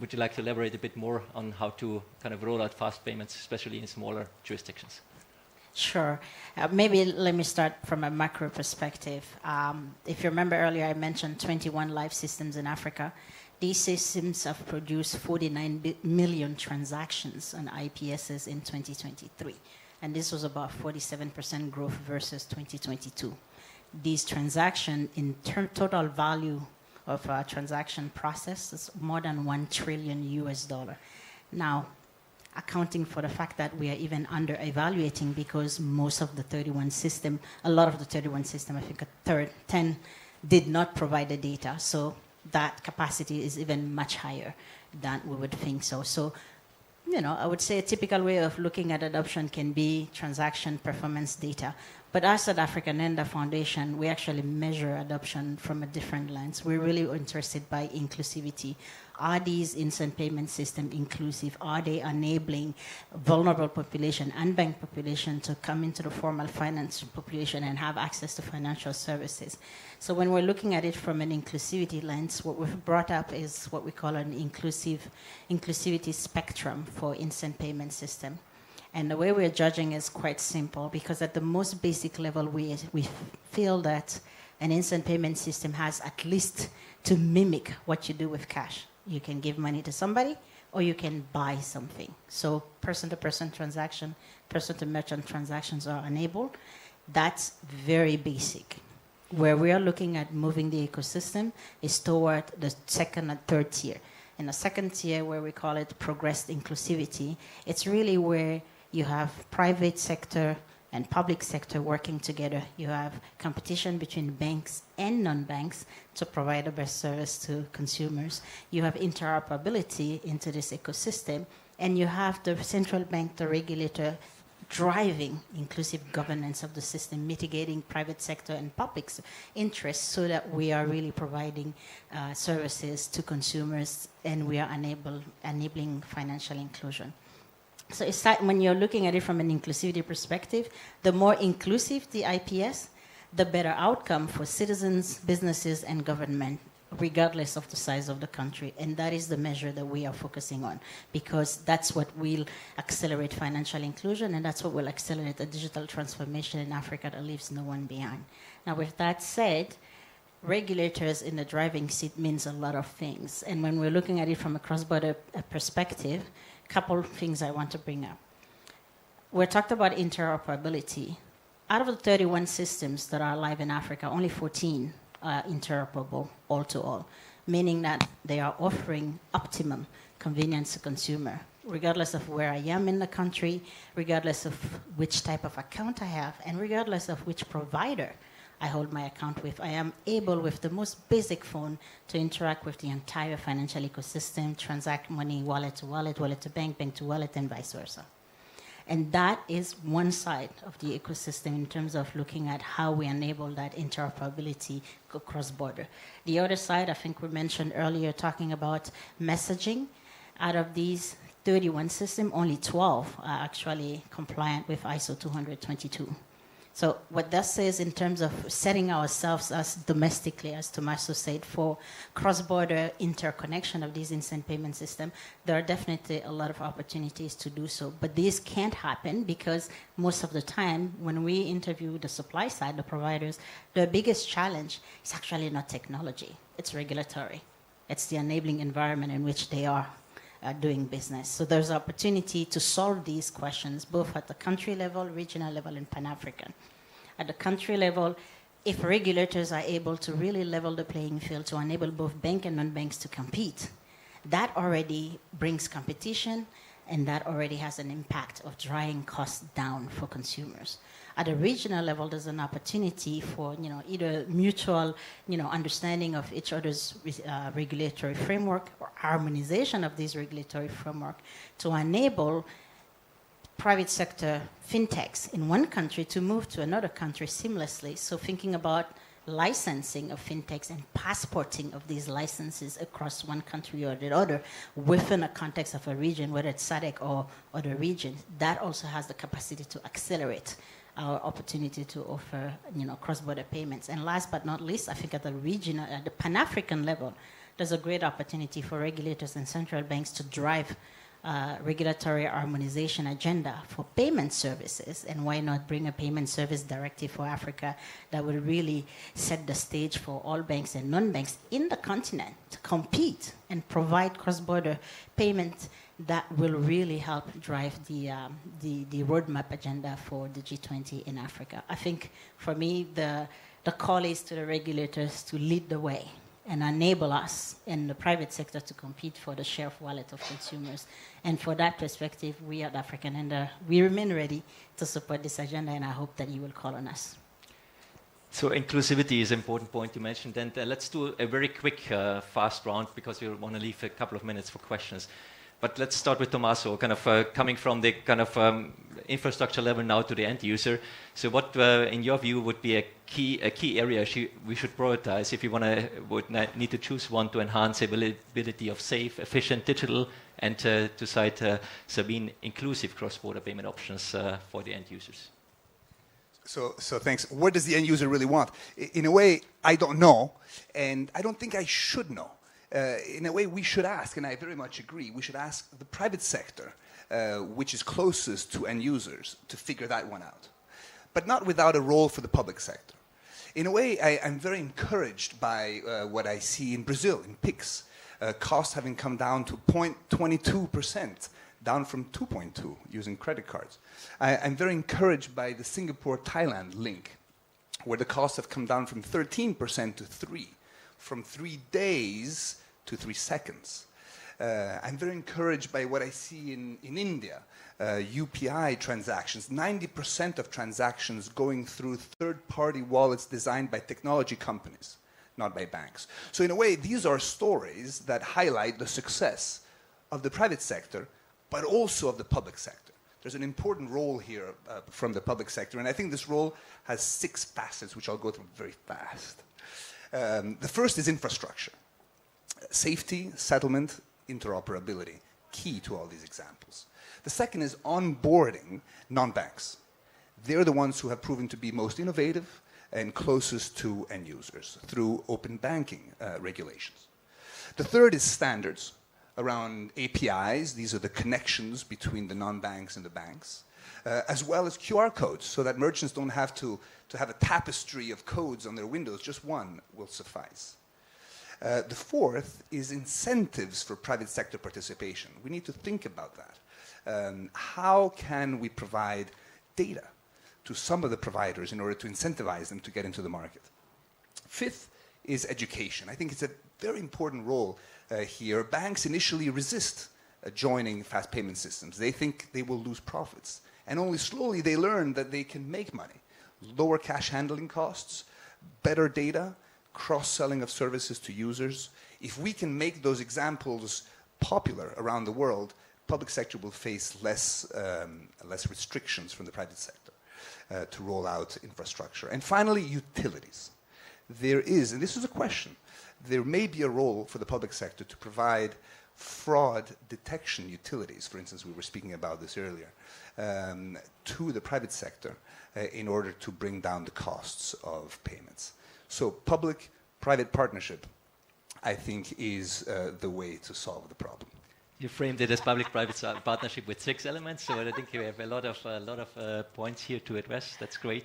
would you like to elaborate a bit more on how to kind of roll out fast payments, especially in smaller jurisdictions? Sure. Maybe let me start from a macro perspective. If you remember earlier, I mentioned 21 live systems in Africa. These systems have produced 49 million transactions on IPSs in 2023. And this was about 47% growth versus 2022. These transactions in total value of transaction process is more than $1 trillion US. Now, accounting for the fact that we are even under evaluating because most of the 31 system, a lot of the 31 system, I think a third, 10 did not provide the data. So that capacity is even much higher than we would think so. So, you know, I would say a typical way of looking at adoption can be transaction performance data. But us at African Enda Foundation, we actually measure adoption from a different lens. We're really interested by inclusivity. Are these instant payment systems inclusive? Are they enabling vulnerable population, unbanked population to come into the formal finance population and have access to financial services? So when we're looking at it from an inclusivity lens, what we've brought up is what we call an inclusivity spectrum for instant payment system. And the way we're judging is quite simple because at the most basic level, we feel that an instant payment system has at least to mimic what you do with cash. You can give money to somebody or you can buy something. So person-to-person transaction, person-to-merchant transactions are enabled. That's very basic. Where we are looking at moving the ecosystem is toward the second and third tier. In the second tier, where we call it progressed inclusivity, it's really where you have private sector and public sector working together. You have competition between banks and non-banks to provide the best service to consumers. You have interoperability into this ecosystem, and you have the central bank, the regulator, driving inclusive governance of the system, mitigating private sector and public interests so that we are really providing services to consumers and we are enabling financial inclusion. So it's that when you're looking at it from an inclusivity perspective, the more inclusive the IPS, the better outcome for citizens, businesses, and government, regardless of the size of the country. And that is the measure that we are focusing on because that's what will accelerate financial inclusion and that's what will accelerate the digital transformation in Africa that leaves no one behind. Now, with that said, regulators in the driving seat means a lot of things. And when we're looking at it from a cross-border perspective, couple of things I want to bring up. We talked about interoperability. Out of the 31 systems that are live in Africa, only 14 are interoperable all to all, meaning that they are offering optimum convenience to consumer, regardless of where I am in the country, regardless of which type of account I have, and regardless of which provider I hold my account with. I am able, with the most basic phone, to interact with the entire financial ecosystem, transact money wallet to wallet, wallet to bank, bank to wallet, and vice versa. And that is one side of the ecosystem in terms of looking at how we enable that interoperability cross-border. The other side, I think we mentioned earlier, talking about messaging. Out of these 31 systems, only 12 are actually compliant with ISO 20022. So what that says in terms of setting ourselves as domestically, as Tommaso said, for cross-border interconnection of these instant payment systems, there are definitely a lot of opportunities to do so. But these can't happen because most of the time when we interview the supply side, the providers, the biggest challenge is actually not technology, it's regulatory. It's the enabling environment in which they are doing business. So there's opportunity to solve these questions, both at the country level, regional level, and Pan-African. At the country level, if regulators are able to really level the playing field to enable both bank and non-banks to compete, that already brings competition, and that already has an impact of driving costs down for consumers. At a regional level, there's an opportunity for either mutual understanding of each other's regulatory framework or harmonization of these regulatory framework to enable private sector fintechs in one country to move to another country seamlessly. So thinking about licensing of fintechs and passporting of these licenses across one country or the other within a context of a region, whether it's SADC or other regions, that also has the capacity to accelerate our opportunity to offer, cross-border payments. And last but not least, I think at the regional, at the Pan-African level, there's a great opportunity for regulators and central banks to drive regulatory harmonization agenda for payment services, and why not bring a payment service directive for Africa that will really set the stage for all banks and non-banks in the continent to compete and provide cross-border payments that will really help drive the roadmap agenda for the G20 in Africa. I think for me, the call is to the regulators to lead the way and enable us in the private sector to compete for the share of wallet of consumers. And for that perspective, we at African Ender, we remain ready to support this agenda, and I hope that you will call on us. So inclusivity is an important point you mentioned, and let's do a very quick, fast round, because we want to leave a couple of minutes for questions. But let's start with Tommaso, kind of coming from the kind of infrastructure level now to the end user. So what, in your view, would be a key area we should prioritize if you would need to choose one to enhance availability of safe, efficient digital, and to cite Sabine, inclusive cross-border payment options for the end users? So thanks. What does the end user really want? In a way, I don't know, and I don't think I should know. In a way, we should ask, and I very much agree, we should ask the private sector, which is closest to end users, to figure that one out. But not without a role for the public sector. In a way, I'm very encouraged by what I see in Brazil, in PIX, costs having come down to 0.22%, down from 2.2 using credit cards. I'm very encouraged by the Singapore-Thailand link, where the costs have come down from 13% to 3%. From 3 days to 3 seconds. I'm very encouraged by what I see in India, UPI transactions, 90% of transactions going through third-party wallets designed by technology companies, not by banks. So in a way, these are stories that highlight the success of the private sector, but also of the public sector. There's an important role here from the public sector, and I think this role has 6 facets, which I'll go through very fast. The first is infrastructure. Safety, settlement, interoperability, key to all these examples. The second is onboarding non-banks. They're the ones who have proven to be most innovative and closest to end users through open banking regulations. The third is standards around APIs. These are the connections between the non-banks and the banks, as well as QR codes, so that merchants don't have to have a tapestry of codes on their windows. Just one will suffice. The fourth is incentives for private sector participation. We need to think about that. How can we provide data to some of the providers in order to incentivize them to get into the market? Fifth is education. I think it's a very important role here. Banks initially resist joining fast payment systems. They think they will lose profits. And only slowly they learn that they can make money. Lower cash handling costs, better data, cross-selling of services to users. If we can make those examples popular around the world, public sector will face less restrictions from the private sector to roll out infrastructure. And finally, utilities. There is, and this is a question, there may be a role for the public sector to provide fraud detection utilities, for instance, we were speaking about this earlier, to the private sector in order to bring down the costs of payments. So public-private partnership, I think, is the way to solve the problem. You framed it as public-private partnership with 6 elements, so I think you have a lot of points here to address. That's great.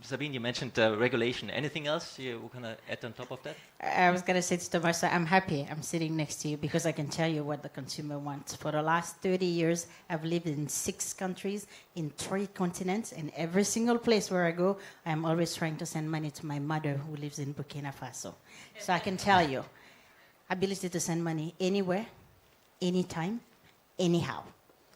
Sabine, you mentioned regulation. Anything else you want to add on top of that? I was going to say to Thomas, I'm happy I'm sitting next to you because I can tell you what the consumer wants. For the last 30 years, I've lived in 6 countries, in 3 continents, and every single place where I go, I'm always trying to send money to my mother who lives in Burkina Faso. So I can tell you, ability to send money anywhere, anytime, anyhow.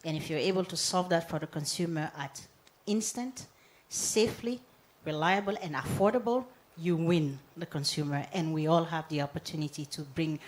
And if you're able to solve that for the consumer at instant, safely, reliable, and affordable, you win the consumer. And we all have the opportunity to bring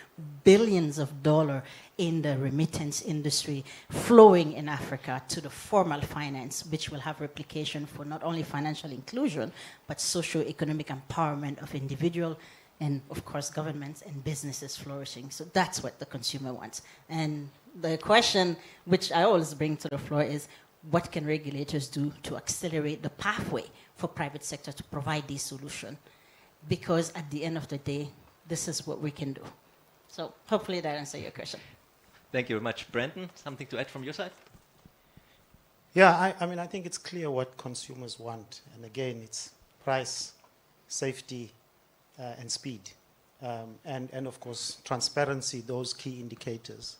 billions of dollars in the remittance industry flowing in Africa to the formal finance, which will have replication for not only financial inclusion, but socio-economic empowerment of individuals and, of course, governments and businesses flourishing. So that's what the consumer wants. And the question which I always bring to the floor is, what can regulators do to accelerate the pathway for private sector to provide these solutions? Because at the end of the day, this is what we can do. So hopefully that answers your question. Thank you very much. Brandon, something to add from your side? Yeah, I mean, I think it's clear what consumers want. And again, it's price, safety, and speed. And of course, transparency, those key indicators.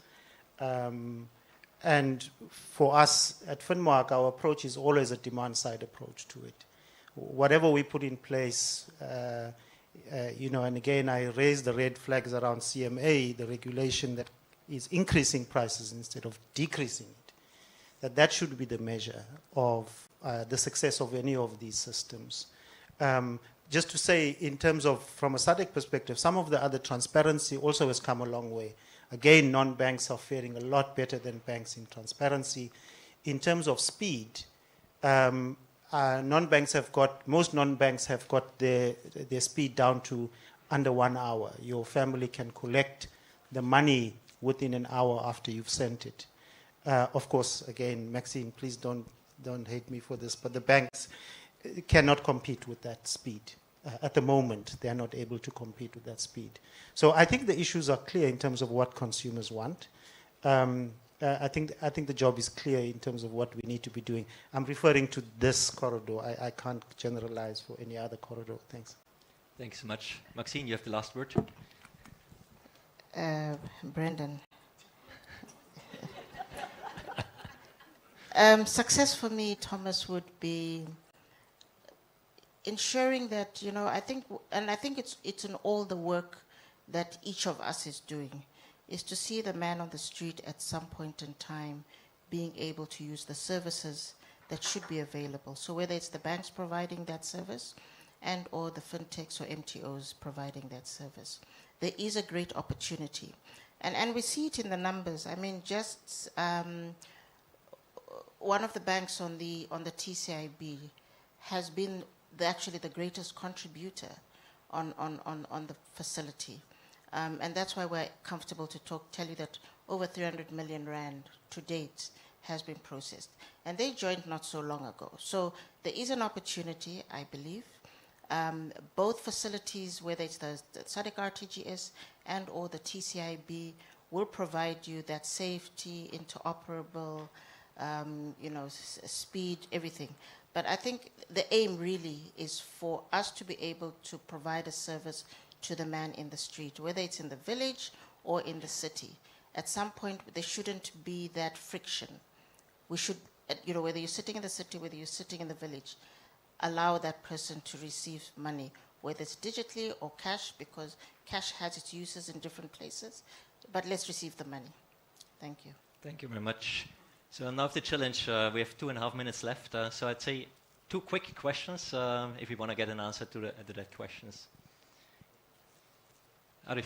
And for us at Finmark, our approach is always a demand-side approach to it. Whatever we put in place, and again, I raise the red flags around CMA, the regulation that is increasing prices instead of decreasing it, that should be the measure of the success of any of these systems. Just to say, in terms of, from a SADC perspective, some of the other transparency also has come a long way. Again, non-banks are faring a lot better than banks in transparency. In terms of speed, most non-banks have got their speed down to under 1 hour. Your family can collect the money within an hour after you've sent it. Of course, again, Maxine, please don't hate me for this, but the banks cannot compete with that speed. At the moment, they are not able to compete with that speed. So I think the issues are clear in terms of what consumers want. I think the job is clear in terms of what we need to be doing. I'm referring to this corridor. I can't generalize for any other corridor. Thanks. Thanks so much. Maxine, you have the last word. Brendan. Success for me, Thomas, would be ensuring that, I think it's in all the work that each of us is doing, is to see the man on the street at some point in time being able to use the services that should be available. So whether it's the banks providing that service and or the fintechs or MTOs providing that service, there is a great opportunity. And we see it in the numbers. I mean, just one of the banks on the TCIB has been actually the greatest contributor on the facility. And that's why we're comfortable to tell you that over 300 million rand to date has been processed. And they joined not so long ago. So there is an opportunity, I believe. Both facilities, whether it's the SADC RTGS and or the TCIB, will provide you that safety, interoperable, speed, everything. But I think the aim really is for us to be able to provide a service to the man in the street, whether it's in the village or in the city. At some point, there shouldn't be that friction. We should, whether you're sitting in the city, whether you're sitting in the village, allow that person to receive money, whether it's digitally or cash, because cash has its uses in different places. But let's receive the money. Thank you. Thank you very much. So now the challenge, we have 2.5 minutes left. So I'd say two quick questions, if you want to get an answer to that questions. Arif.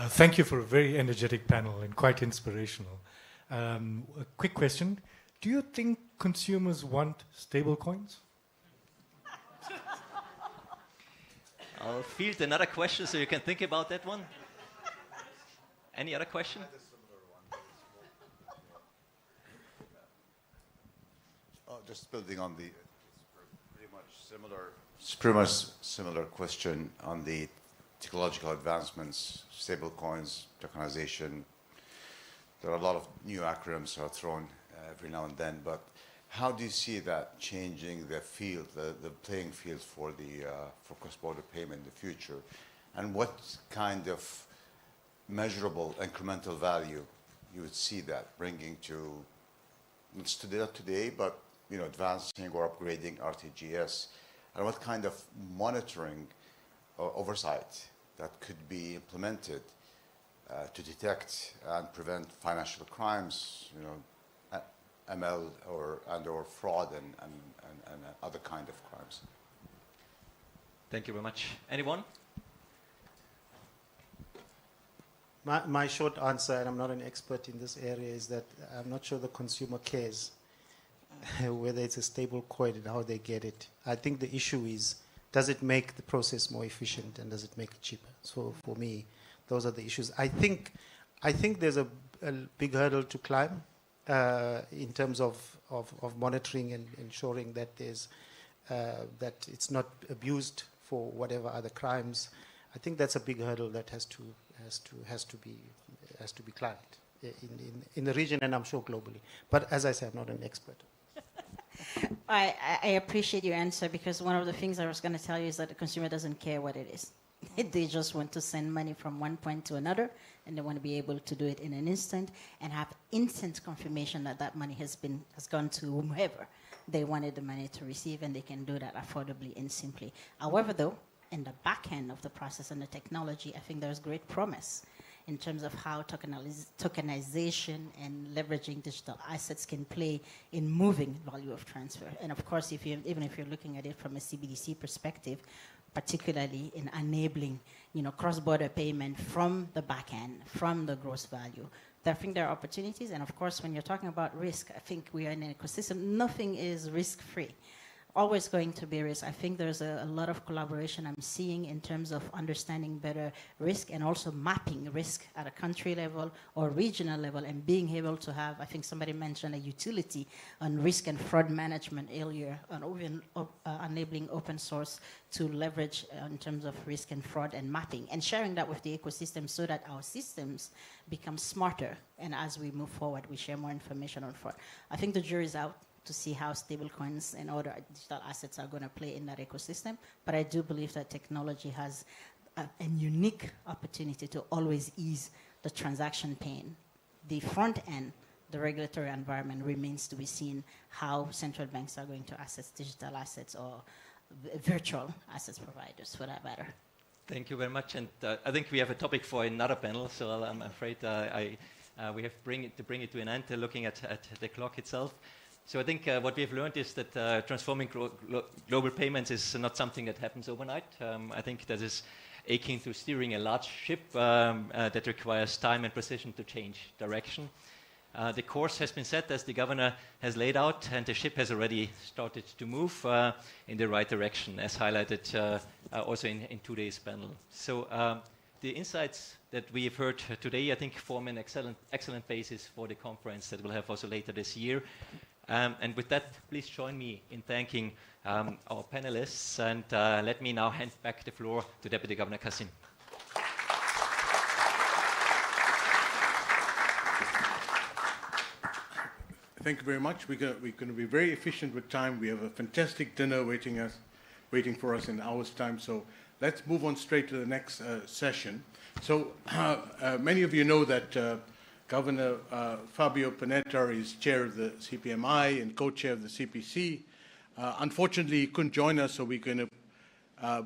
Thank you for a very energetic panel and quite inspirational. A quick question. Do you think consumers want stable coins? I'll field another question so you can think about that one. Any other question? Just building on the pretty much similar question on the technological advancements, stable coins, tokenization. There are a lot of new acronyms that are thrown every now and then, but how do you see that changing the field, the playing field for cross-border payment in the future, and what kind of measurable incremental value you would see that bringing to not today, but advancing or upgrading RTGS, and what kind of monitoring or oversight that could be implemented to detect and prevent financial crimes, ML or fraud and other kind of crimes. Thank you very much. Anyone? My short answer, and I'm not an expert in this area, is that I'm not sure the consumer cares whether it's a stable coin and how they get it. I think the issue is, does it make the process more efficient and does it make it cheaper? So for me, those are the issues. I think there's a big hurdle to climb in terms of monitoring and ensuring that that it's not abused for whatever other crimes. I think that's a big hurdle that has to be climbed in the region, and I'm sure globally. But as I said, I'm not an expert. I appreciate your answer, because one of the things I was going to tell you is that the consumer doesn't care what it is. They just want to send money from one point to another, and they want to be able to do it in an instant and have instant confirmation that that money has gone to whomever they wanted the money to receive, and they can do that affordably and simply. However, though, in the back end of the process and the technology, I think there's great promise in terms of how tokenization and leveraging digital assets can play in moving value of transfer. And of course, even if you're looking at it from a CBDC perspective, particularly in enabling, cross-border payment from the back end, from the gross value, I think there are opportunities. And of course, when you're talking about risk, I think we are in an ecosystem. Nothing is risk-free. Always going to be risk. I think there's a lot of collaboration I'm seeing in terms of understanding better risk and also mapping risk at a country level or regional level, and being able to have, I think somebody mentioned a utility on risk and fraud management earlier, and even enabling open source to leverage in terms of risk and fraud and mapping, and sharing that with the ecosystem so that our systems become smarter. And as we move forward, we share more information on fraud. I think the jury's out to see how stablecoins and other digital assets are going to play in that ecosystem. But I do believe that technology has a unique opportunity to always ease the transaction pain. The front end, the regulatory environment, remains to be seen how central banks are going to access digital assets or virtual assets providers, for that matter. Thank you very much. And I think we have a topic for another panel, so I'm afraid we have to bring it to an end, looking at the clock itself. So I think what we have learned is that transforming global payments is not something that happens overnight. I think that is akin to steering a large ship that requires time and precision to change direction. The course has been set as the governor has laid out, and the ship has already started to move in the right direction, as highlighted also in today's panel. So the insights that we have heard today, I think, form an excellent basis for the conference that we'll have also later this year. And with that, please join me in thanking our panelists, and let me now hand back the floor to Deputy Governor Kassim. Thank you very much. We're going to be very efficient with time. We have a fantastic dinner waiting for us in an hour's time. So let's move on straight to the next session. So many of you know that Governor Fabio Panetta is chair of the CPMI and co-chair of the CPC. Unfortunately, he couldn't join us, so we're going to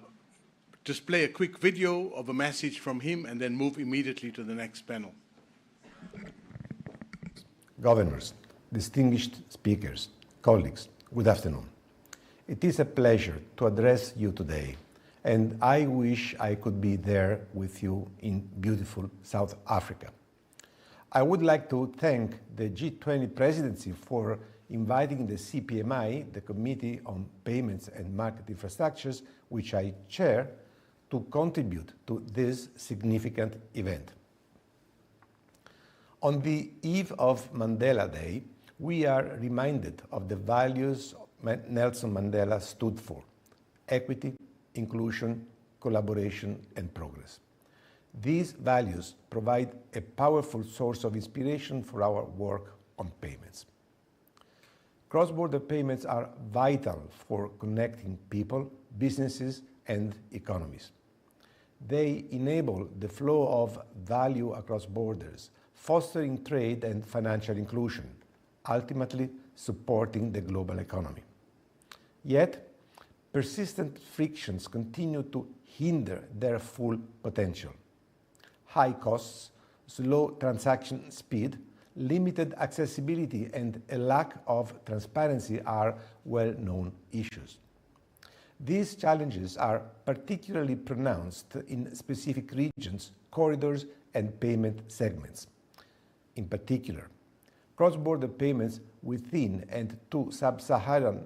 display a quick video of a message from him and then move immediately to the next panel. Governors, distinguished speakers, Colleagues, good afternoon. It is a pleasure to address you today, and I wish I could be there with you in beautiful South Africa. I would like to thank the G20 presidency for inviting the CPMI, the Committee on Payments and Market Infrastructures, which I chair, to contribute to this significant event. On the eve of Mandela Day, we are reminded of the values Nelson Mandela stood for: equity, inclusion, collaboration, and progress. These values provide a powerful source of inspiration for our work on payments. Cross-border payments are vital for connecting people, businesses, and economies. They enable the flow of value across borders, fostering trade and financial inclusion, ultimately supporting the global economy. Yet, persistent frictions continue to hinder their full potential. High costs, slow transaction speed, limited accessibility, and a lack of transparency are well-known issues. These challenges are particularly pronounced in specific regions, corridors, and payment segments. In particular, cross-border payments within and to sub-Saharan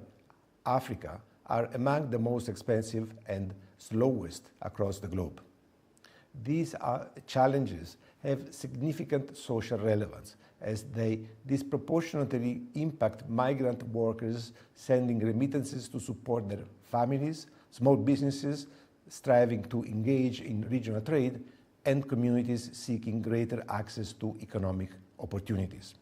Africa are among the most expensive and slowest across the globe. These challenges have significant social relevance as they disproportionately impact migrant workers sending remittances to support their families, small businesses striving to engage in regional trade, and communities seeking greater access to economic opportunities.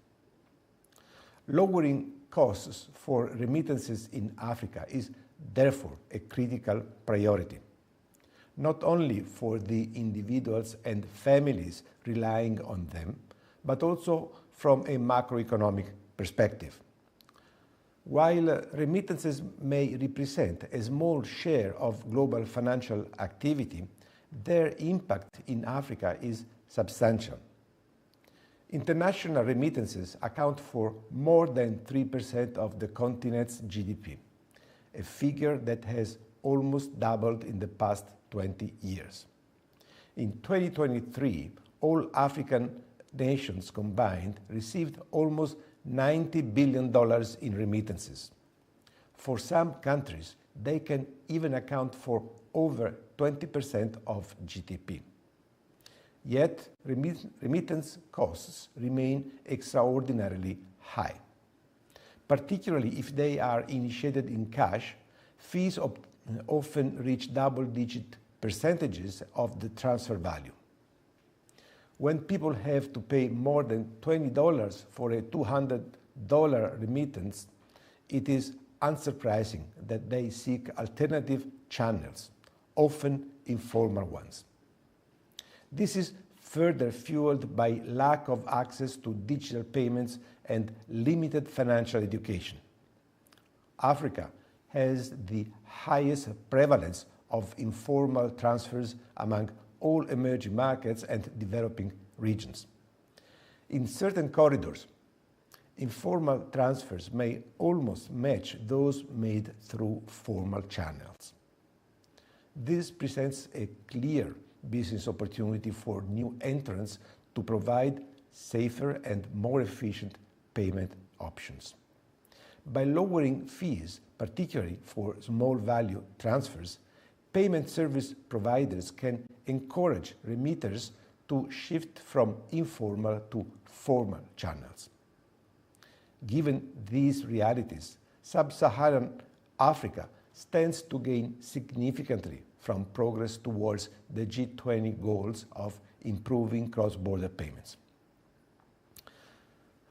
Lowering costs for remittances in Africa is therefore a critical priority, not only for the individuals and families relying on them, but also from a macroeconomic perspective. While remittances may represent a small share of global financial activity, their impact in Africa is substantial. International remittances account for more than 3% of the continent's GDP, a figure that has almost doubled in the past 20 years. In 2023, all African nations combined received almost $90 billion in remittances. For some countries, they can even account for over 20% of GDP. Yet, remittance costs remain extraordinarily high. Particularly if they are initiated in cash, fees often reach double-digit percentages of the transfer value. When people have to pay more than $20 for a $200 remittance, it is unsurprising that they seek alternative channels, often informal ones. This is further fueled by lack of access to digital payments and limited financial education. Africa has the highest prevalence of informal transfers among all emerging markets and developing regions. In certain corridors, informal transfers may almost match those made through formal channels. This presents a clear business opportunity for new entrants to provide safer and more efficient payment options. By lowering fees, particularly for small value transfers, payment service providers can encourage remitters to shift from informal to formal channels. Given these realities, sub-Saharan Africa stands to gain significantly from progress towards the G20 goals of improving cross-border payments.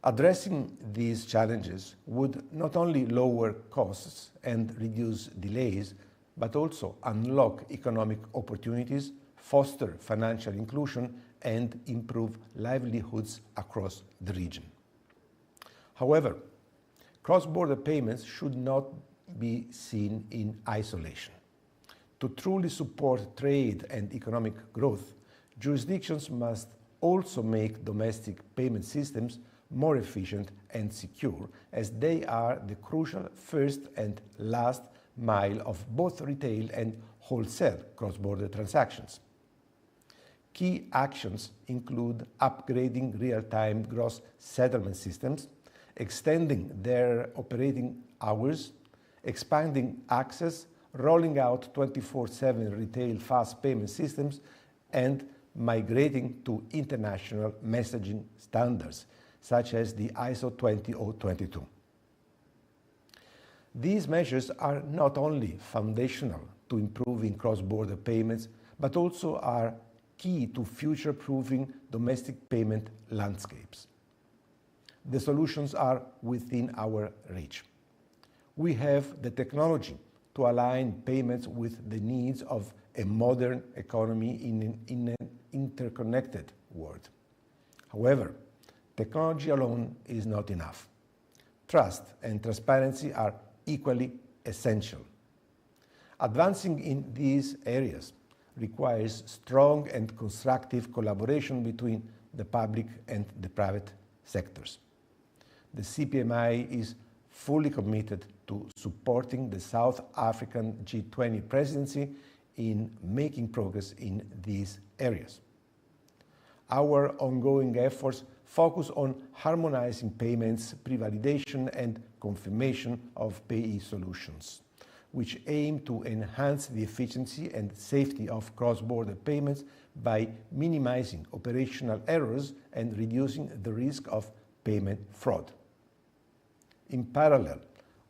Addressing these challenges would not only lower costs and reduce delays, but also unlock economic opportunities, foster financial inclusion, and improve livelihoods across the region. However, cross-border payments should not be seen in isolation. To truly support trade and economic growth, jurisdictions must also make domestic payment systems more efficient and secure, as they are the crucial first and last mile of both retail and wholesale cross-border transactions. Key actions include upgrading real-time gross settlement systems, extending their operating hours, expanding access, rolling out 24/7 retail fast payment systems, and migrating to international messaging standards, such as the ISO 20022. These measures are not only foundational to improving cross-border payments, but also are key to future-proofing domestic payment landscapes. The solutions are within our reach. We have the technology to align payments with the needs of a modern economy in an interconnected world. However, technology alone is not enough. Trust and transparency are equally essential. Advancing in these areas requires strong and constructive collaboration between the public and the private sectors. The CPMI is fully committed to supporting the South African G20 presidency in making progress in these areas. Our ongoing efforts focus on harmonizing payments, pre-validation and confirmation of payee solutions, which aim to enhance the efficiency and safety of cross-border payments by minimizing operational errors and reducing the risk of payment fraud. In parallel,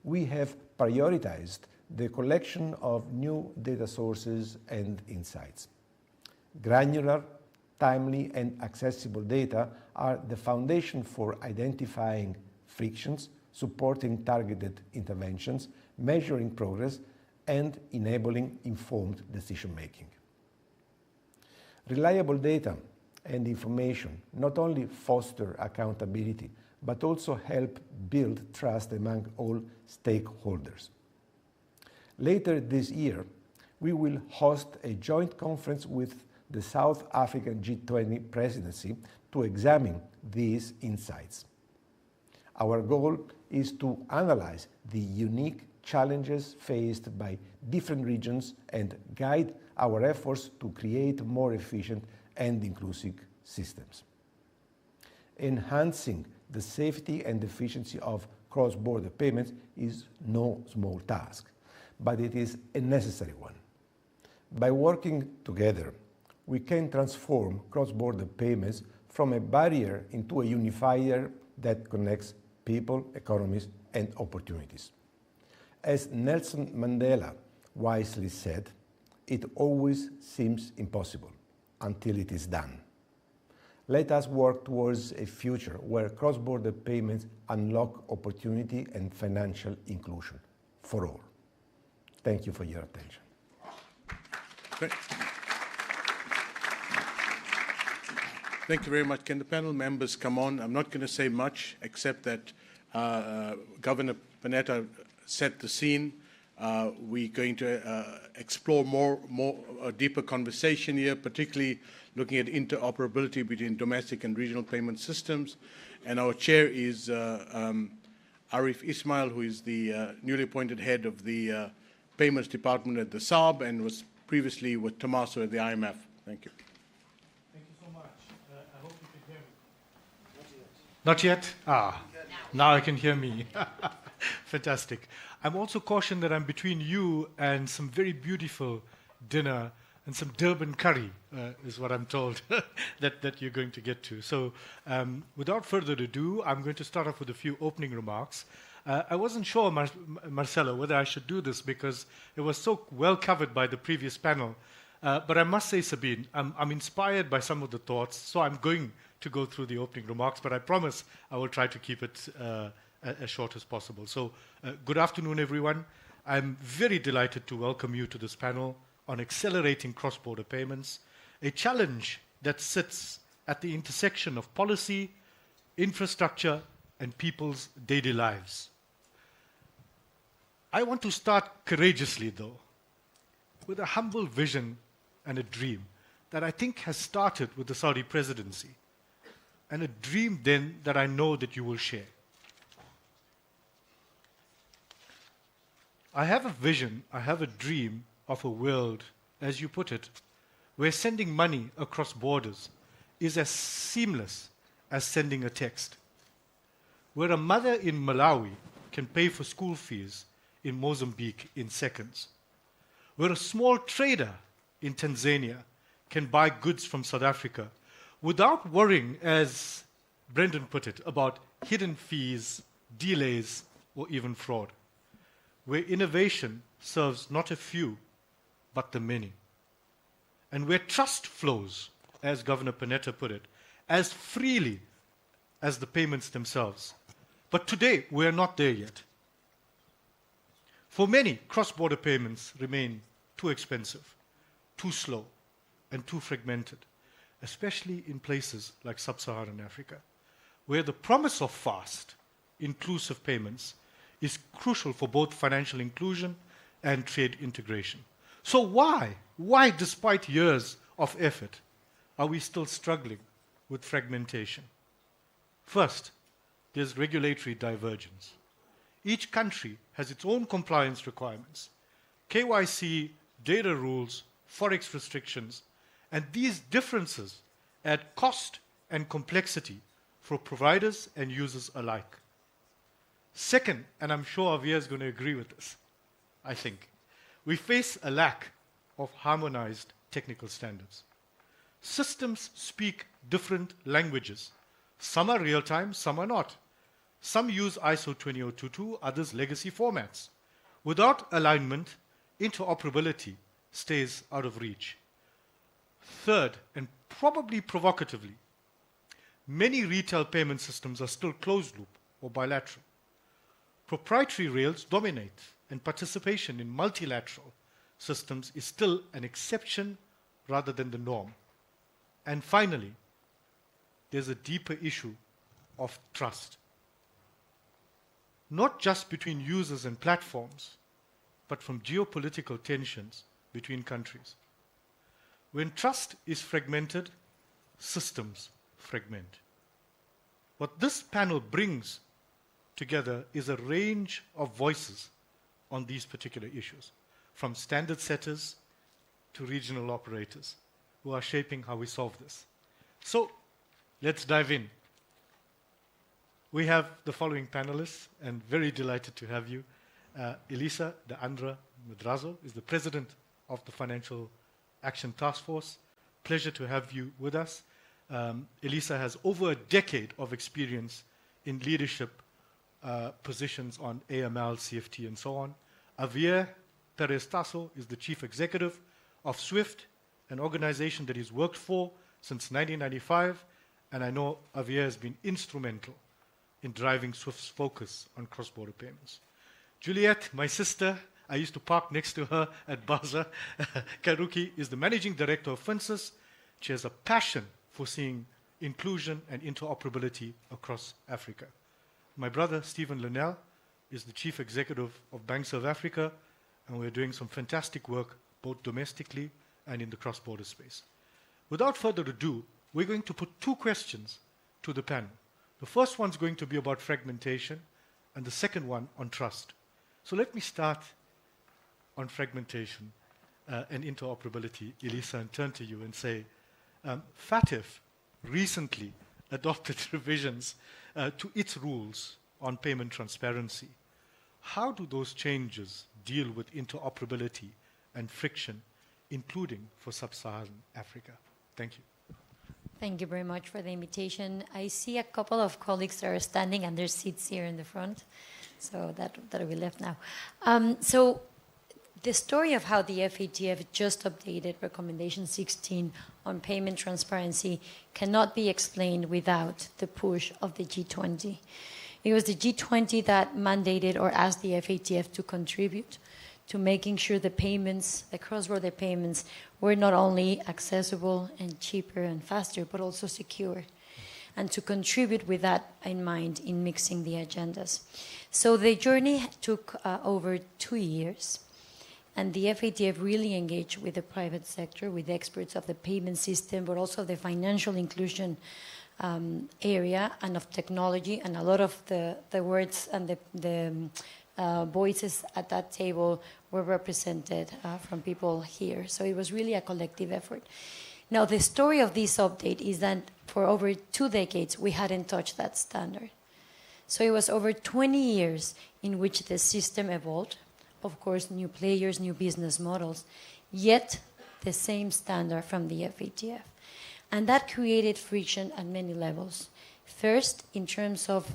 we have prioritized the collection of new data sources and insights. Granular, timely, and accessible data are the foundation for identifying frictions, supporting targeted interventions, measuring progress, and enabling informed decision-making. Reliable data and information not only foster accountability, but also help build trust among all stakeholders. Later this year, we will host a joint conference with the South African G20 presidency to examine these insights. Our goal is to analyze the unique challenges faced by different regions and guide our efforts to create more efficient and inclusive systems. Enhancing the safety and efficiency of cross-border payments is no small task, but it is a necessary one. By working together, we can transform cross-border payments from a barrier into a unifier that connects people, economies, and opportunities. As Nelson Mandela wisely said, it always seems impossible until it is done. Let us work towards a future where cross-border payments unlock opportunity and financial inclusion for all. Thank you for your attention. Great. Thank you very much. Can the panel members come on? I'm not going to say much, except that Governor Panetta set the scene. We're going to explore a deeper conversation here, particularly looking at interoperability between domestic and regional payment systems. And our chair is Arif Ismail, who is the newly appointed head of the payments department at the SARB and was previously with Tommaso at the IMF. Thank you. Thank you so much. I hope you can hear me. Not yet? Ah, now I can hear me. Fantastic. I'm also cautioned that I'm between you and some very beautiful dinner and some Durban curry, is what I'm told that you're going to get to. So without further ado, I'm going to start off with a few opening remarks. I wasn't sure, Marcelo, whether I should do this because it was so well covered by the previous panel. But I must say, Sabine, I'm inspired by some of the thoughts, so I'm going to go through the opening remarks, but I promise I will try to keep it as short as possible. So good afternoon, everyone. I'm very delighted to welcome you to this panel on accelerating cross-border payments, a challenge that sits at the intersection of policy, infrastructure, and people's daily lives. I want to start courageously, though, with a humble vision and a dream that I think has started with the Saudi presidency. and a dream then that I know that you will share. I have a vision, I have a dream of a world, as you put it, where sending money across borders is as seamless as sending a text. Where a mother in Malawi can pay for school fees in Mozambique in seconds. Where a small trader in Tanzania can buy goods from South Africa without worrying, as Brendan put it, about hidden fees, delays, or even fraud. Where innovation serves not a few, but the many. And where trust flows, as Governor Panetta put it, as freely as the payments themselves. But today, we are not there yet. For many, cross-border payments remain too expensive, too slow, and too fragmented, especially in places like sub-Saharan Africa, where the promise of fast, inclusive payments is crucial for both financial inclusion and trade integration. So why, despite years of effort, are we still struggling with fragmentation? First, there's regulatory divergence. Each country has its own compliance requirements, KYC, data rules, forex restrictions, and these differences add cost and complexity for providers and users alike. Second, and I'm sure Avia is going to agree with this, I think, we face a lack of harmonized technical standards. Systems speak different languages. Some are real-time, some are not. Some use ISO 20022, others legacy formats. Without alignment, interoperability stays out of reach. Third, and probably provocatively, many retail payment systems are still closed-loop or bilateral. Proprietary rails dominate, and participation in multilateral systems is still an exception rather than the norm. And finally, there's a deeper issue of trust. Not just between users and platforms, but from geopolitical tensions between countries. When trust is fragmented, systems fragment. What this panel brings together is a range of voices on these particular issues, from standard setters to regional operators who are shaping how we solve this. So let's dive in. We have the following panelists, and very delighted to have you. Elisa de Andra Madrazo is the president of the Financial Action Task Force. Pleasure to have you with us. Elisa has over a decade of experience in leadership positions on AML, CFT, and so on. Javier Perez Tasso is the chief executive of SWIFT, an organization that he's worked for since 1995, and I know Javier has been instrumental in driving SWIFT's focus on cross-border payments. Juliette, my sister, I used to park next to her at Baza. Karuki is the managing director of FinSys. She has a passion for seeing inclusion and interoperability across Africa. My brother, Stephen Linnell, is the chief executive of Bank South Africa, and we're doing some fantastic work both domestically and in the cross-border space. Without further ado, we're going to put two questions to the panel. The first one's going to be about fragmentation, and the second one on trust. So let me start on fragmentation and interoperability, Elisa, and turn to you and say, FATF recently adopted revisions to its rules on payment transparency. How do those changes deal with interoperability and friction, including for sub-Saharan Africa? Thank you. Thank you very much for the invitation. I see a couple of colleagues that are standing on their seats here in the front, so that will be left now. So the story of how the FATF just updated Recommendation 16 on payment transparency cannot be explained without the push of the G20. It was the G20 that mandated or asked the FATF to contribute to making sure the payments, the cross-border payments, were not only accessible and cheaper and faster, but also secure, and to contribute with that in mind in mixing the agendas. So the journey took over 2 years, and the FATF really engaged with the private sector, with experts of the payment system, but also the financial inclusion area and of technology, and a lot of the words and the voices at that table were represented from people here. So it was really a collective effort. Now, the story of this update is that for over 2 decades, we hadn't touched that standard. So it was over 20 years in which the system evolved. Of course, new players, new business models, yet the same standard from the FATF. And that created friction at many levels. First, in terms of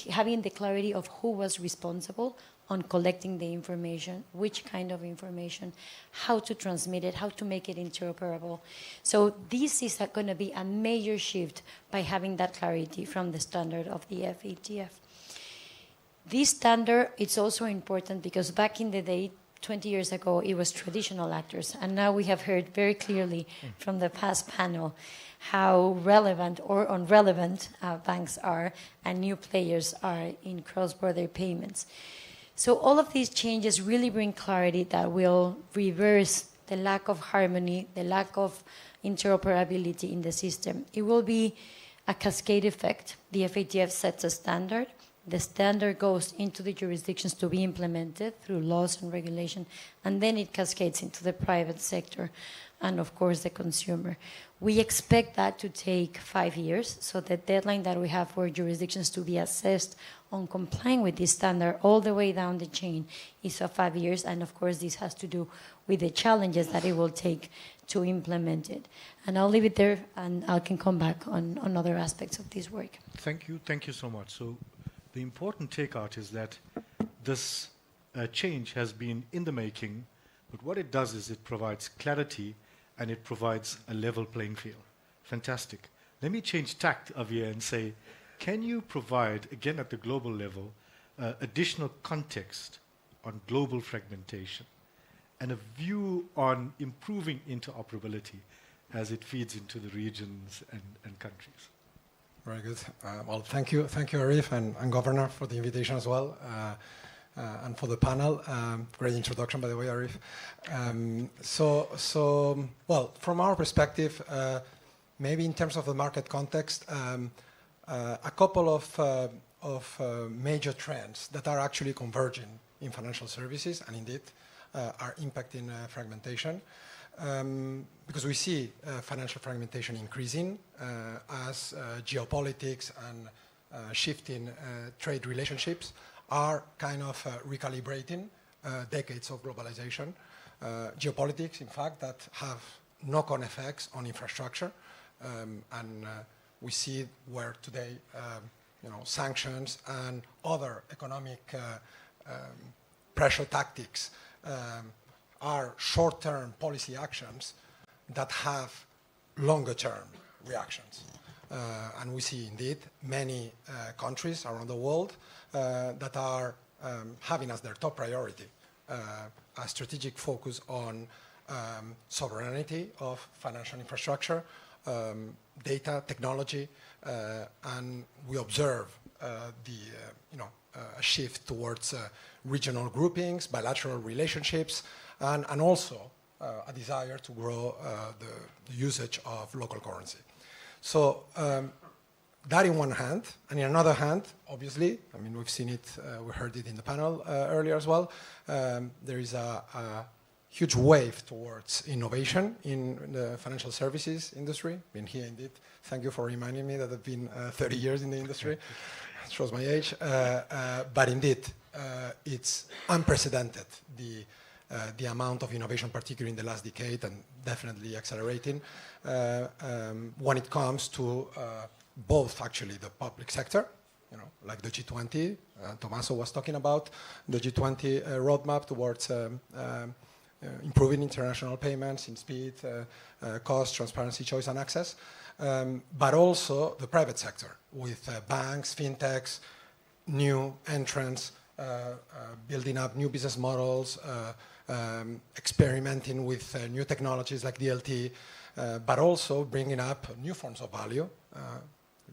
having the clarity of who was responsible on collecting the information, which kind of information, how to transmit it, how to make it interoperable. So this is going to be a major shift by having that clarity from the standard of the FATF. This standard, it's also important because back in the day, 20 years ago, it was traditional actors. And now we have heard very clearly from the past panel how relevant or irrelevant banks are and new players are in cross-border payments. So all of these changes really bring clarity that will reverse the lack of harmony, the lack of interoperability in the system. It will be a cascade effect. The FATF sets a standard. The standard goes into the jurisdictions to be implemented through laws and regulation, and then it cascades into the private sector and, of course, the consumer. We expect that to take 5 years, so the deadline that we have for jurisdictions to be assessed on complying with this standard all the way down the chain is of 5 years, and of course this has to do with the challenges that it will take to implement it. And I'll leave it there, and I can come back on other aspects of this work. Thank you so much. So the important takeout is that this change has been in the making, but what it does is it provides clarity and it provides a level playing field. Fantastic. Let me change tact, Javier, and say, can you provide, again at the global level, additional context on global fragmentation and a view on improving interoperability as it feeds into the regions and countries? Very good. Well, thank you, Arif, and Governor, for the invitation as well, and for the panel. Great introduction, by the way, Arif. Well, from our perspective, maybe in terms of the market context, a couple of major trends that are actually converging in financial services, and indeed are impacting fragmentation. Because we see financial fragmentation increasing as geopolitics and shifting trade relationships are kind of recalibrating decades of globalization. Geopolitics, in fact, that have knock-on effects on infrastructure, and we see where today sanctions and other economic pressure tactics are short-term policy actions that have longer-term reactions. And we see, indeed, many countries around the world that are having as their top priority a strategic focus on sovereignty of financial infrastructure, data, technology, and we observe a shift towards regional groupings, bilateral relationships, and also a desire to grow the usage of local currency. So that in one hand, and in another hand, obviously, I mean, we've seen it, we heard it in the panel earlier as well, there is a huge wave towards innovation in the financial services industry. Been here, indeed. Thank you for reminding me that I've been 30 years in the industry. It shows my age. But indeed, it's unprecedented, the amount of innovation, particularly in the last decade, and definitely accelerating when it comes to both, actually, the public sector, like the G20. Tommaso was talking about the G20 roadmap towards improving international payments in speed, cost, transparency, choice, and access, but also the private sector with banks, fintechs, new entrants, building up new business models, experimenting with new technologies like DLT, but also bringing up new forms of value.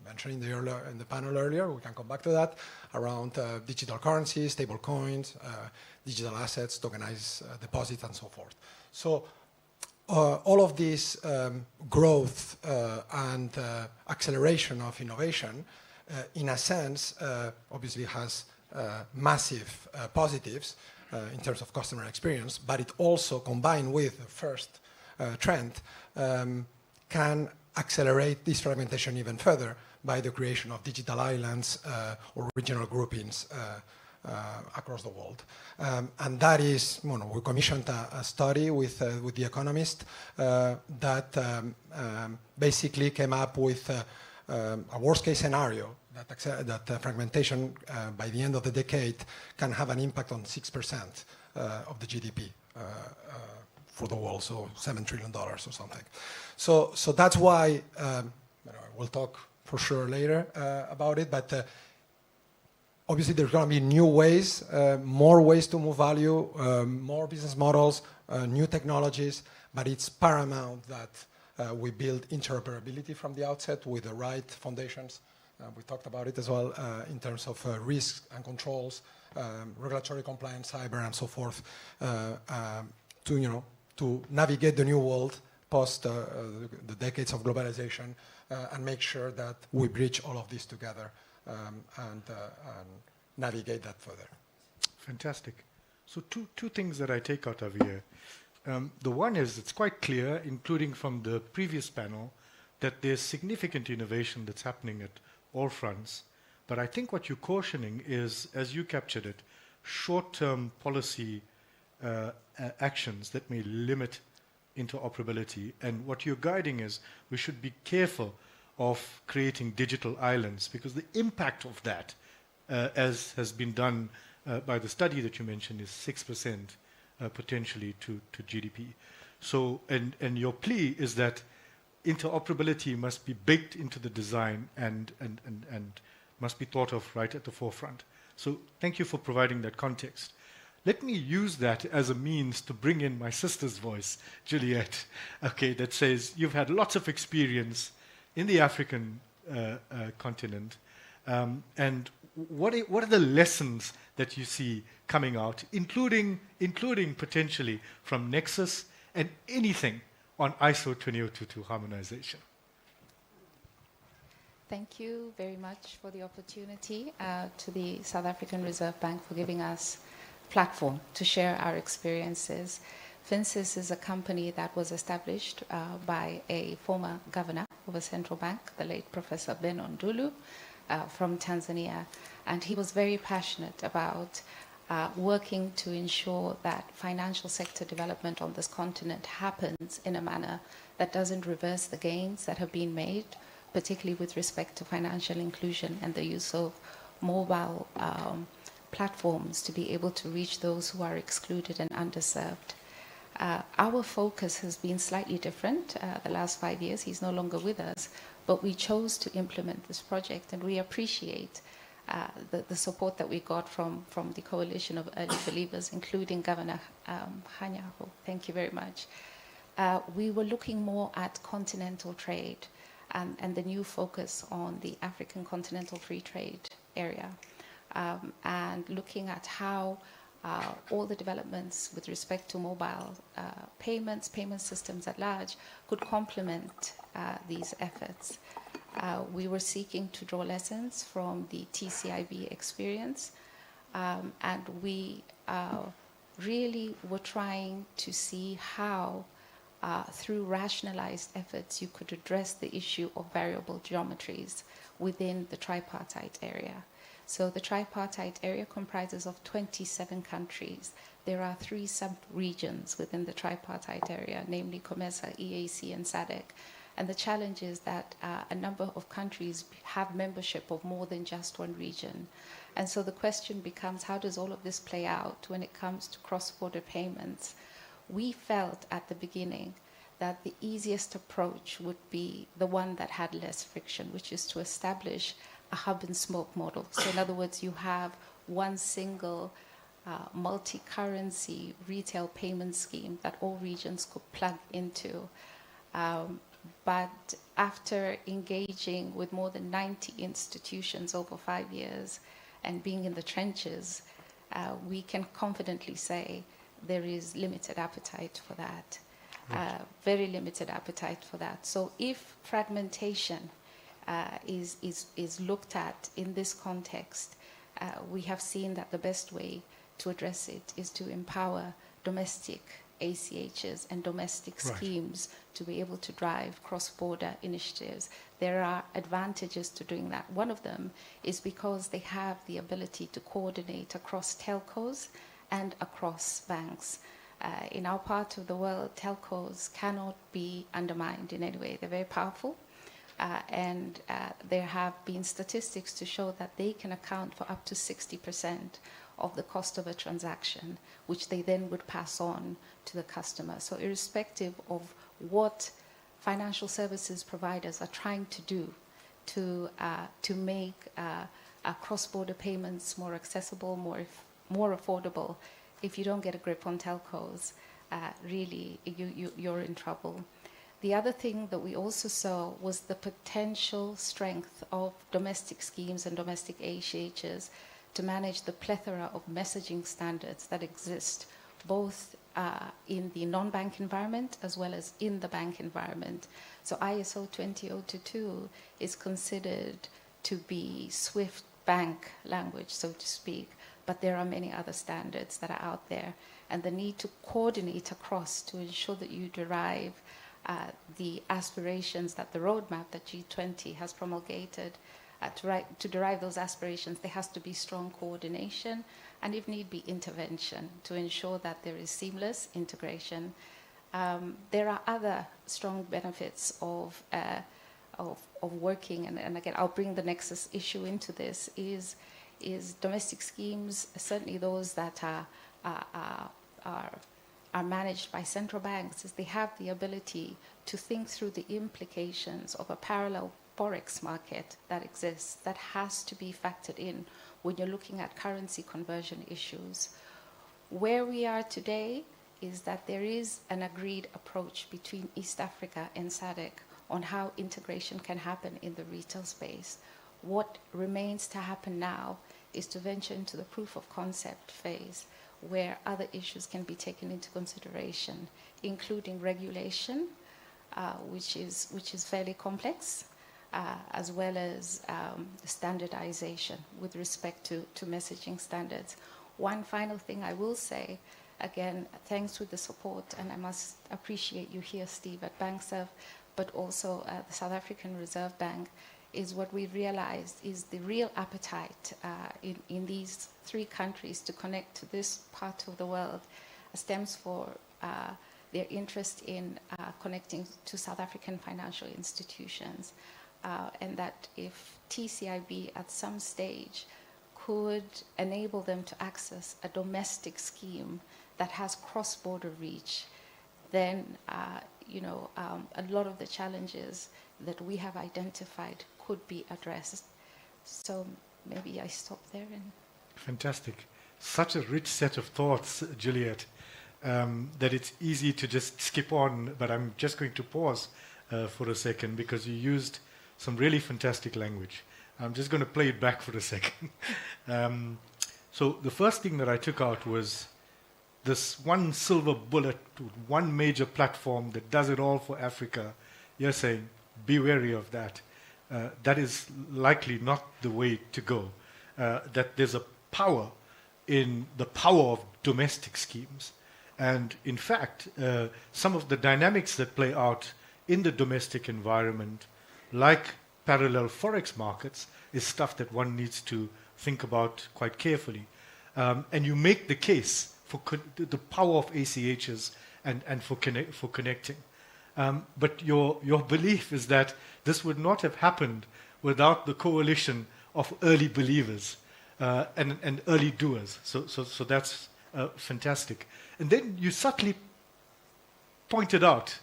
Mentioned in the panel earlier, we can come back to that, around digital currencies, stable coins, digital assets, tokenized deposits, and so forth. So all of this growth and acceleration of innovation, in a sense, obviously has massive positives in terms of customer experience, but it also, combined with the first trend, can accelerate this fragmentation even further by the creation of digital islands or regional groupings across the world. And that is, we commissioned a study with The Economist that basically came up with a worst case scenario that fragmentation by the end of the decade can have an impact on 6% of the GDP for the world, so $7 trillion or something. So that's why, we'll talk for sure later about it, but obviously there's going to be new ways, more ways to move value, more business models, new technologies, but it's paramount that we build interoperability from the outset with the right foundations. We talked about it as well in terms of risks and controls, regulatory compliance, cyber, and so forth, to navigate the new world post the decades of globalization and make sure that we bridge all of this together and navigate that further. Fantastic. So two things that I take out of here. The one is it's quite clear, including from the previous panel, that there's significant innovation that's happening at all fronts. But I think what you're cautioning is, as you captured it, short-term policy actions that may limit interoperability. And what you're guiding is we should be careful of creating digital islands, because the impact of that, as has been done by the study that you mentioned, is 6% potentially to GDP. So, and your plea is that interoperability must be baked into the design and must be thought of right at the forefront. So thank you for providing that context. Let me use that as a means to bring in my sister's voice, Juliet, okay, that says you've had lots of experience in the African continent, and what are the lessons that you see coming out, including potentially from Nexus and anything on ISO 20022 harmonization? Thank you very much for the opportunity to the South African Reserve Bank for giving us a platform to share our experiences. FinSys is a company that was established by a former governor of a central bank, the late Professor Ben Ondulu from Tanzania, and he was very passionate about working to ensure that financial sector development on this continent happens in a manner that doesn't reverse the gains that have been made, particularly with respect to financial inclusion and the use of mobile platforms to be able to reach those who are excluded and underserved. Our focus has been slightly different the last 5 years. He's no longer with us, but we chose to implement this project, and we appreciate the support that we got from the coalition of early believers, including Governor Hanyaho. Thank you very much. We were looking more at continental trade and the new focus on the African continental free trade area, and looking at how all the developments with respect to mobile payment systems at large could complement these efforts. We were seeking to draw lessons from the TCIB experience, and we really were trying to see how, through rationalized efforts, you could address the issue of variable geometries within the tripartite area. So the tripartite area comprises of 27 countries. There are 3 sub-regions within the tripartite area, namely COMESA, EAC, and SADC. And the challenge is that a number of countries have membership of more than just one region. And so the question becomes, how does all of this play out when it comes to cross-border payments? We felt at the beginning that the easiest approach would be the one that had less friction, which is to establish a hub and spoke model. So in other words, you have one single multi-currency retail payment scheme that all regions could plug into. But after engaging with more than 90 institutions over 5 years and being in the trenches, we can confidently say there is limited appetite for that. very limited appetite for that. So if fragmentation is looked at in this context, we have seen that the best way to address it is to empower domestic ACHs and domestic schemes to be able to drive cross-border initiatives. There are advantages to doing that. One of them is because they have the ability to coordinate across telcos and across banks. In our part of the world, telcos cannot be undermined in any way. They're very powerful. And there have been statistics to show that they can account for up to 60% of the cost of a transaction, which they then would pass on to the customer. So irrespective of what financial services providers are trying to do to make cross-border payments more accessible, more affordable, if you don't get a grip on telcos, really you're in trouble. The other thing that we also saw was the potential strength of domestic schemes and domestic ACHs to manage the plethora of messaging standards that exist both in the non-bank environment as well as in the bank environment. So ISO 20022 is considered to be SWIFT bank language, so to speak, but there are many other standards that are out there, and the need to coordinate across to ensure that you derive the aspirations that the roadmap that G20 has promulgated, to derive those aspirations, there has to be strong coordination and, if need be, intervention to ensure that there is seamless integration. There are other strong benefits of working, and again, I'll bring the nexus issue into this, is domestic schemes, certainly those that are managed by central banks, is they have the ability to think through the implications of a parallel forex market that exists, that has to be factored in when you're looking at currency conversion issues. Where we are today is that there is an agreed approach between East Africa and SADC on how integration can happen in the retail space. What remains to happen now is to venture into the proof of concept phase, where other issues can be taken into consideration, including regulation, which is fairly complex, as well as standardization with respect to messaging standards. One final thing I will say, again, thanks to the support, and I must appreciate you here, Steve, at BankServe, but also the South African Reserve Bank, is what we realized is the real appetite in these three countries to connect to this part of the world stems for their interest in connecting to South African financial institutions. And that if TCIB at some stage could enable them to access a domestic scheme that has cross-border reach, then a lot of the challenges that we have identified could be addressed. So maybe I stop there. Fantastic. Such a rich set of thoughts, Juliet, that it's easy to just skip on, but I'm just going to pause for a second because you used some really fantastic language. I'm just going to play it back for a second. So the first thing that I took out was this one silver bullet, one major platform that does it all for Africa. You're saying, be wary of that. That is likely not the way to go. That there's a power in the power of domestic schemes. And in fact, some of the dynamics that play out in the domestic environment, like parallel forex markets, is stuff that one needs to think about quite carefully. And you make the case for the power of ACHs and for connecting. But your belief is that this would not have happened without the coalition of early believers and early doers. So that's fantastic. And then you subtly pointed out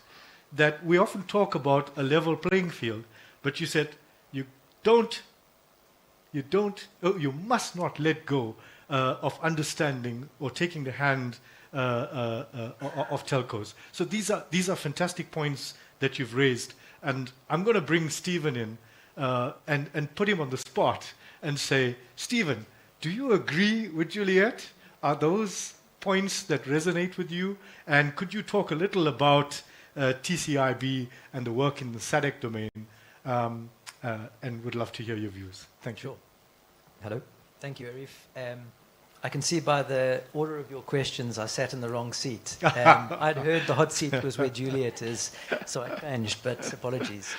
that we often talk about a level playing field, but you said you must not let go of understanding or taking the hand of telcos. So these are fantastic points that you've raised, and I'm going to bring Stephen in and put him on the spot and say, Stephen, do you agree with Juliet? Are those points that resonate with you? And could you talk a little about TCIB and the work in the SADC domain, and would love to hear your views. Thank you. Sure. Hello. Thank you, Arif. I can see by the order of your questions I sat in the wrong seat. I'd heard the hot seat was where Juliet is, so I changed, but apologies.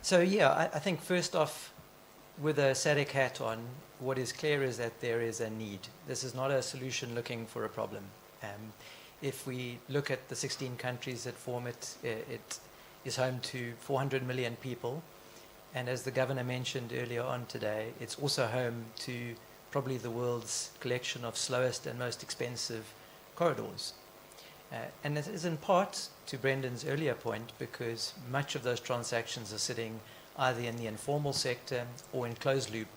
So yeah, I think first off, with a SADC hat on, what is clear is that there is a need. This is not a solution looking for a problem. If we look at the 16 countries that form it, it is home to 400 million people. And as the governor mentioned earlier on today, it's also home to probably the world's collection of slowest and most expensive corridors. And this is in part, to Brendan's earlier point, because much of those transactions are sitting either in the informal sector or in closed-loop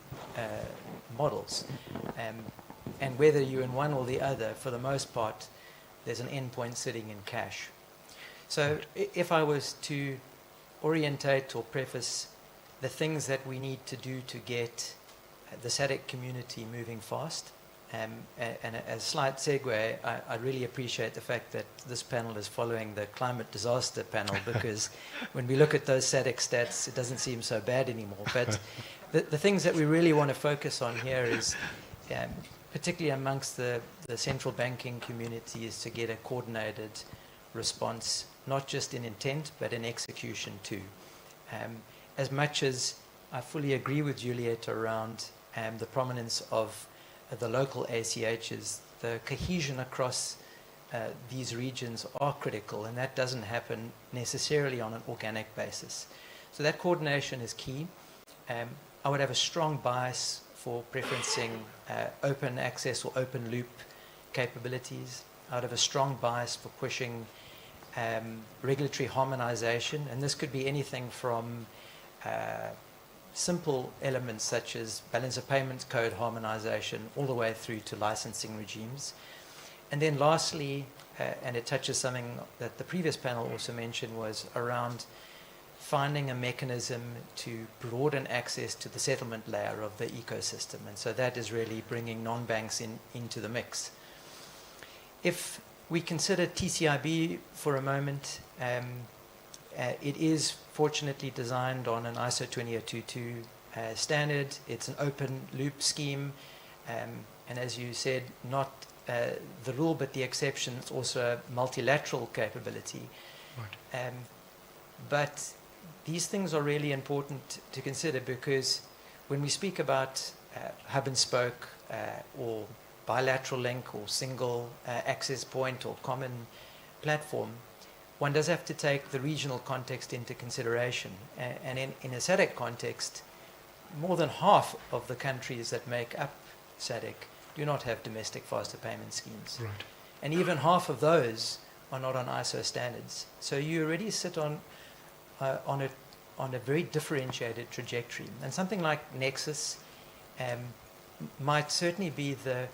models. And whether you're in one or the other, for the most part, there's an endpoint sitting in cash. So if I was to orientate or preface the things that we need to do to get the SADC community moving fast, and a slight segue, I really appreciate the fact that this panel is following the climate disaster panel, because when we look at those SADC stats, it doesn't seem so bad anymore. But the things that we really want to focus on here is, particularly amongst the central banking community, is to get a coordinated response, not just in intent, but in execution too. As much as I fully agree with Juliet around the prominence of the local ACHs, the cohesion across these regions are critical, and that doesn't happen necessarily on an organic basis. So that coordination is key. I would have a strong bias for preferencing open access or open loop capabilities. I would have a strong bias for pushing regulatory harmonization, and this could be anything from simple elements such as balance of payments code harmonization all the way through to licensing regimes. And then lastly, and it touches something that the previous panel also mentioned, was around finding a mechanism to broaden access to the settlement layer of the ecosystem. And so that is really bringing non-banks into the mix. If we consider TCIB for a moment, it is fortunately designed on an ISO 20022 standard. It's an open loop scheme, and as you said, not the rule but the exception. It's also a multilateral capability. Right. But these things are really important to consider, because when we speak about hub and spoke or bilateral link or single access point or common platform, one does have to take the regional context into consideration. And in a SADC context, more than half of the countries that make up SADC do not have domestic faster payment schemes. Right. And even half of those are not on ISO standards. So you already sit on a very differentiated trajectory. And something like Nexus might certainly be the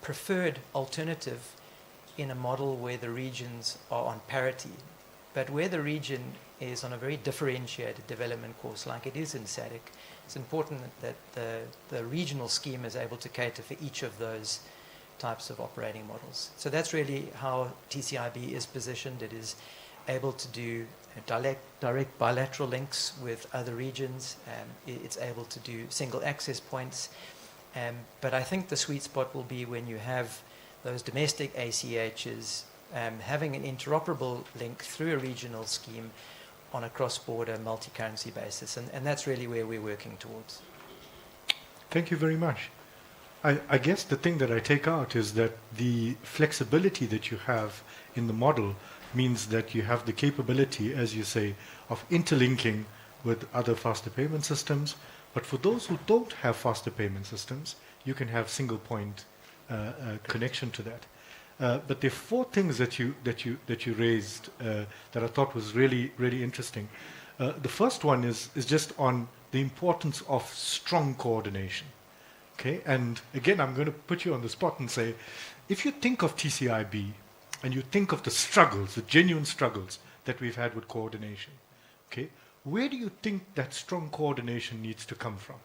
preferred alternative in a model where the regions are on parity. But where the region is on a very differentiated development course, like it is in SADC, it's important that the regional scheme is able to cater for each of those types of operating models. So that's really how TCIB is positioned. It is able to do direct bilateral links with other regions. It's able to do single access points. But I think the sweet spot will be when you have those domestic ACHs having an interoperable link through a regional scheme on a cross-border multi-currency basis. And that's really where we're working towards. Thank you very much. I guess the thing that I take out is that the flexibility that you have in the model means that you have the capability, as you say, of interlinking with other faster payment systems. But for those who don't have faster payment systems, you can have single point connection to that. But there are four things that you raised that I thought was really, really interesting. The first one is just on the importance of strong coordination. Okay, and again, I'm going to put you on the spot and say, if you think of TCIB and you think of the struggles, the genuine struggles that we've had with coordination, okay, where do you think that strong coordination needs to come from?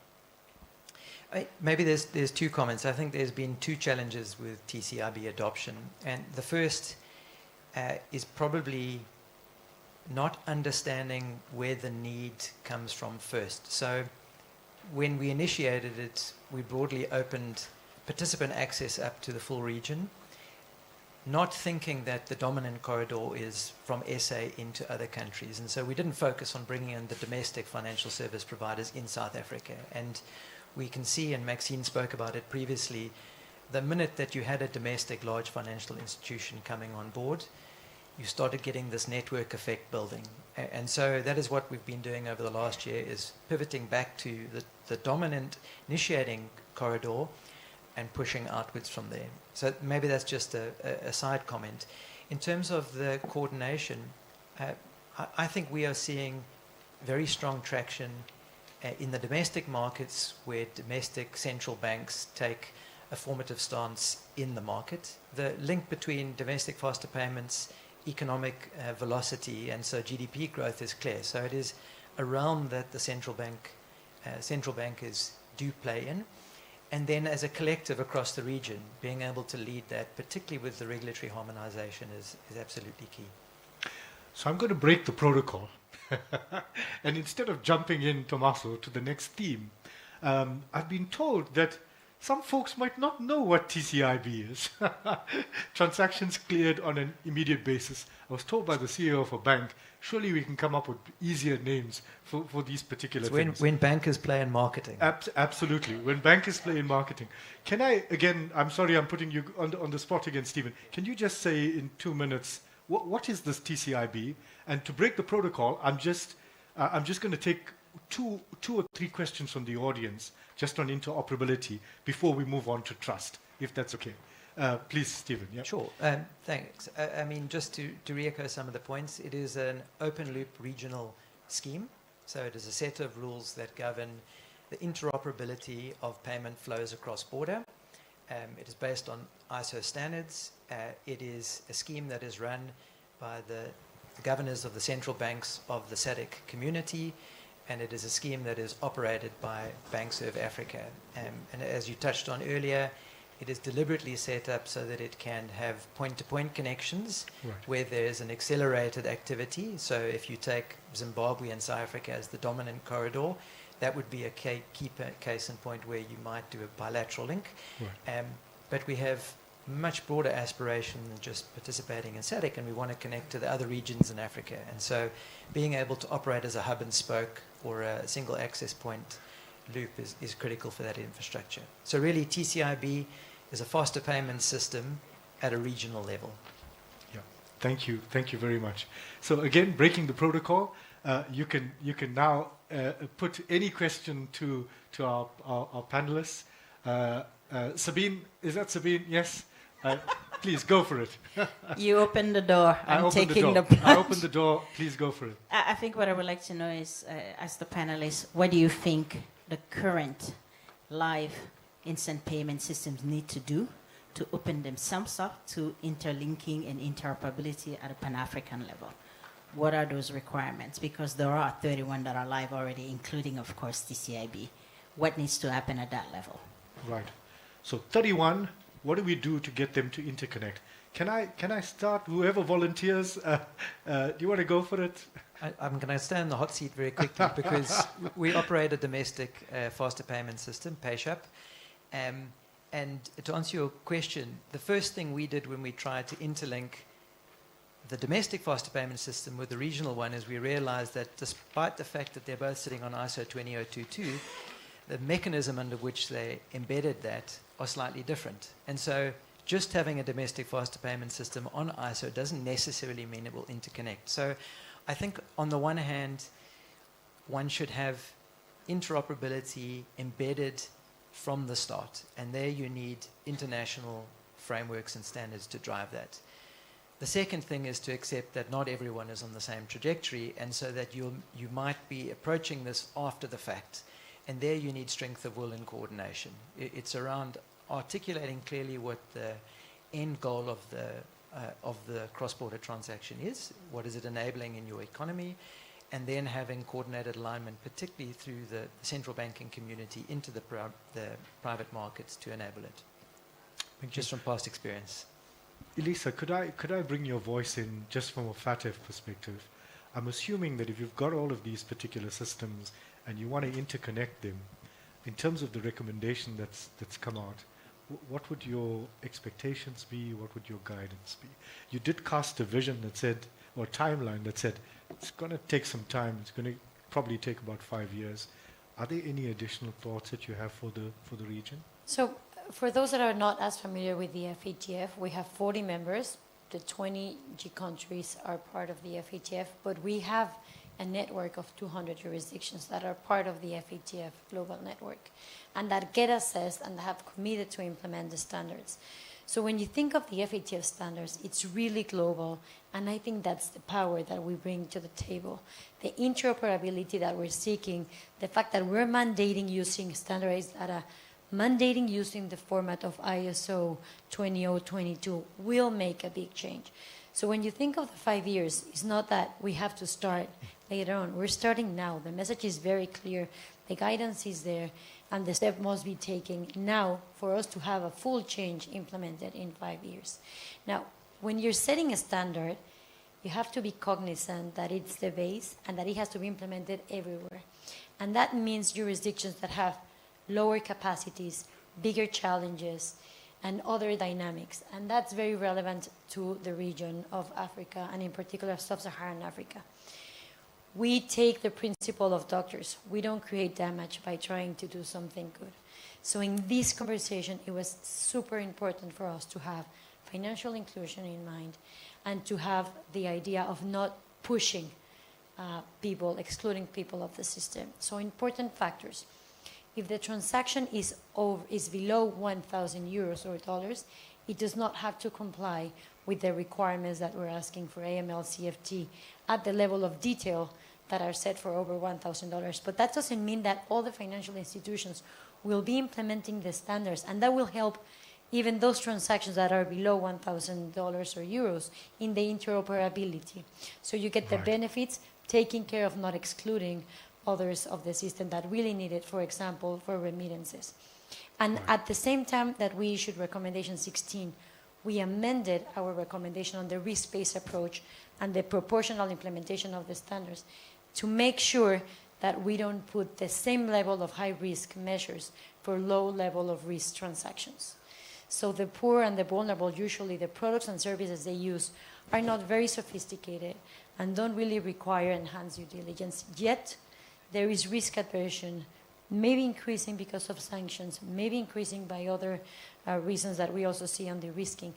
Maybe there's two comments. I think there's been two challenges with TCIB adoption. And the first is probably not understanding where the need comes from first. So when we initiated it, we broadly opened participant access up to the full region, not thinking that the dominant corridor is from SA into other countries. And so we didn't focus on bringing in the domestic financial service providers in South Africa. And we can see, and Maxine spoke about it previously, the minute that you had a domestic large financial institution coming on board, you started getting this network effect building. And so that is what we've been doing over the last year, is pivoting back to the dominant initiating corridor and pushing outwards from there. So maybe that's just a side comment. In terms of the coordination, I think we are seeing very strong traction in the domestic markets where domestic central banks take a formative stance in the market. The link between domestic faster payments, economic velocity, and so GDP growth is clear. So it is a realm that the central bankers do play in. And then as a collective across the region, being able to lead that, particularly with the regulatory harmonization, is absolutely key. So I'm going to break the protocol. And instead of jumping in, Tommaso, to the next theme, I've been told that some folks might not know what TCIB is. Transactions cleared on an immediate basis. I was told by the CEO of a bank, surely we can come up with easier names for these particular things. When bankers play in marketing. Absolutely, when bankers play in marketing. Can I, again, I'm sorry I'm putting you on the spot again, Stephen. Can you just say in 2 minutes, what is this TCIB? And to break the protocol, I'm just going to take two or three questions from the audience, just on interoperability, before we move on to trust, if that's okay. Please, Stephen. Yep. Sure. Thanks. I mean, just to re-echo some of the points, it is an open-loop regional scheme. So it is a set of rules that govern the interoperability of payment flows across border. It is based on ISO standards. It is a scheme that is run by the governors of the central banks of the SADC community, and it is a scheme that is operated by BankServe Africa. And as you touched on earlier, it is deliberately set up so that it can have point-to-point connections where there's an accelerated activity. So if you take Zimbabwe and South Africa as the dominant corridor, that would be a key case in point where you might do a bilateral link. But we have much broader aspiration than just participating in SADC, and we want to connect to the other regions in Africa. And so being able to operate as a hub and spoke or a single access point loop is critical for that infrastructure. So really TCIB is a faster payment system at a regional level. Yeah, thank you very much. So again, breaking the protocol, you can now put any question to our panelists. Sabine, is that Sabine? Yes. Please go for it. You open the door. I'm taking the I open the door. Please go for it. I think what I would like to know is, as the panelists, what do you think the current live instant payment systems need to do to open themselves up to interlinking and interoperability at a Pan-African level? What are those requirements? Because there are 31 that are live already, including, of course, TCIB. What needs to happen at that level? Right. So 31, what do we do to get them to interconnect? Can I start? Whoever volunteers, do you want to go for it? I'm going to stay in the hot seat very quickly because we operate a domestic faster payment system, PayShap. And to answer your question, the first thing we did when we tried to interlink the domestic faster payment system with the regional one is we realized that despite the fact that they're both sitting on ISO 20022, the mechanism under which they embedded that are slightly different. And so just having a domestic faster payment system on ISO doesn't necessarily mean it will interconnect. So I think on the one hand, one should have interoperability embedded from the start. And there you need international frameworks and standards to drive that. The second thing is to accept that not everyone is on the same trajectory, and so that you might be approaching this after the fact. And there you need strength of will and coordination. It's around articulating clearly what the end goal of the cross-border transaction is. What is it enabling in your economy? And then having coordinated alignment, particularly through the central banking community into the private markets to enable it. Just from past experience. Elisa, could I bring your voice in just from a FATF perspective? I'm assuming that if you've got all of these particular systems and you want to interconnect them, in terms of the recommendation that's come out, what would your expectations be? What would your guidance be? You did cast a vision that said, or timeline that said, it's going to take some time. It's going to probably take about 5 years. Are there any additional thoughts that you have for the region? So, for those that are not as familiar with the FATF, we have 40 members. The 20 G countries are part of the FATF, but we have a network of 200 jurisdictions that are part of the FATF global network and that get assessed and have committed to implement the standards. So when you think of the FATF standards, it's really global, and I think that's the power that we bring to the table. The interoperability that we're seeking, the fact that we're mandating using standardized data, mandating using the format of ISO 20022 will make a big change. So when you think of the 5 years, it's not that we have to start later on. We're starting now. The message is very clear. The guidance is there, and the step must be taken now for us to have a full change implemented in 5 years. Now, when you're setting a standard, you have to be cognizant that it's the base and that it has to be implemented everywhere. And that means jurisdictions that have lower capacities, bigger challenges, and other dynamics. And that's very relevant to the region of Africa, and in particular sub-Saharan Africa. We take the principle of doctors. We don't create damage by trying to do something good. So in this conversation, it was super important for us to have financial inclusion in mind and to have the idea of not pushing people, excluding people of the system. So important factors. If the transaction is below 1,000 euros or dollars, it does not have to comply with the requirements that we're asking for AML CFT at the level of detail that are set for over $1,000. But that doesn't mean that all the financial institutions will be implementing the standards, and that will help even those transactions that are below $1,000 or euros in the interoperability. So you get the benefits, taking care of not excluding others of the system that really need it, for example, for remittances. And at the same time that we issued recommendation 16, we amended our recommendation on the risk-based approach and the proportional implementation of the standards to make sure that we don't put the same level of high-risk measures for low level of risk transactions. So the poor and the vulnerable, usually the products and services they use are not very sophisticated and don't really require enhanced due diligence. Yet, there is risk aversion, maybe increasing because of sanctions, maybe increasing by other reasons that we also see on the risking.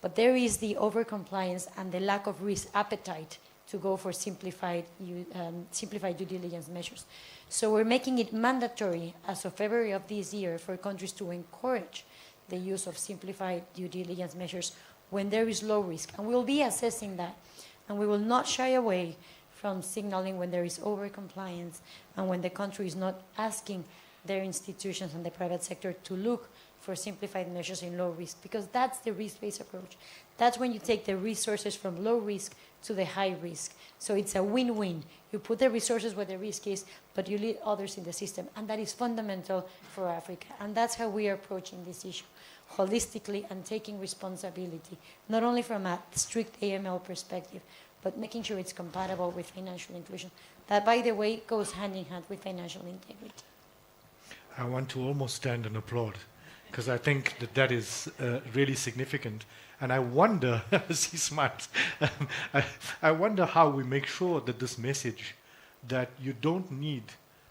But there is the overcompliance and the lack of risk appetite to go for simplified due diligence measures. So we're making it mandatory as of February of this year for countries to encourage the use of simplified due diligence measures when there is low risk. And we'll be assessing that. And we will not shy away from signaling when there is overcompliance and when the country is not asking their institutions and the private sector to look for simplified measures in low risk, because that's the risk-based approach. That's when you take the resources from low risk to the high risk. So it's a win-win. You put the resources where the risk is, but you leave others in the system. And that is fundamental for Africa. And that's how we are approaching this issue, holistically and taking responsibility, not only from a strict AML perspective, but making sure it's compatible with financial inclusion. That, by the way, goes hand in hand with financial integrity. I want to almost stand and applaud, because I think that is really significant. And I wonder, as he smiles, I wonder how we make sure that this message that you don't need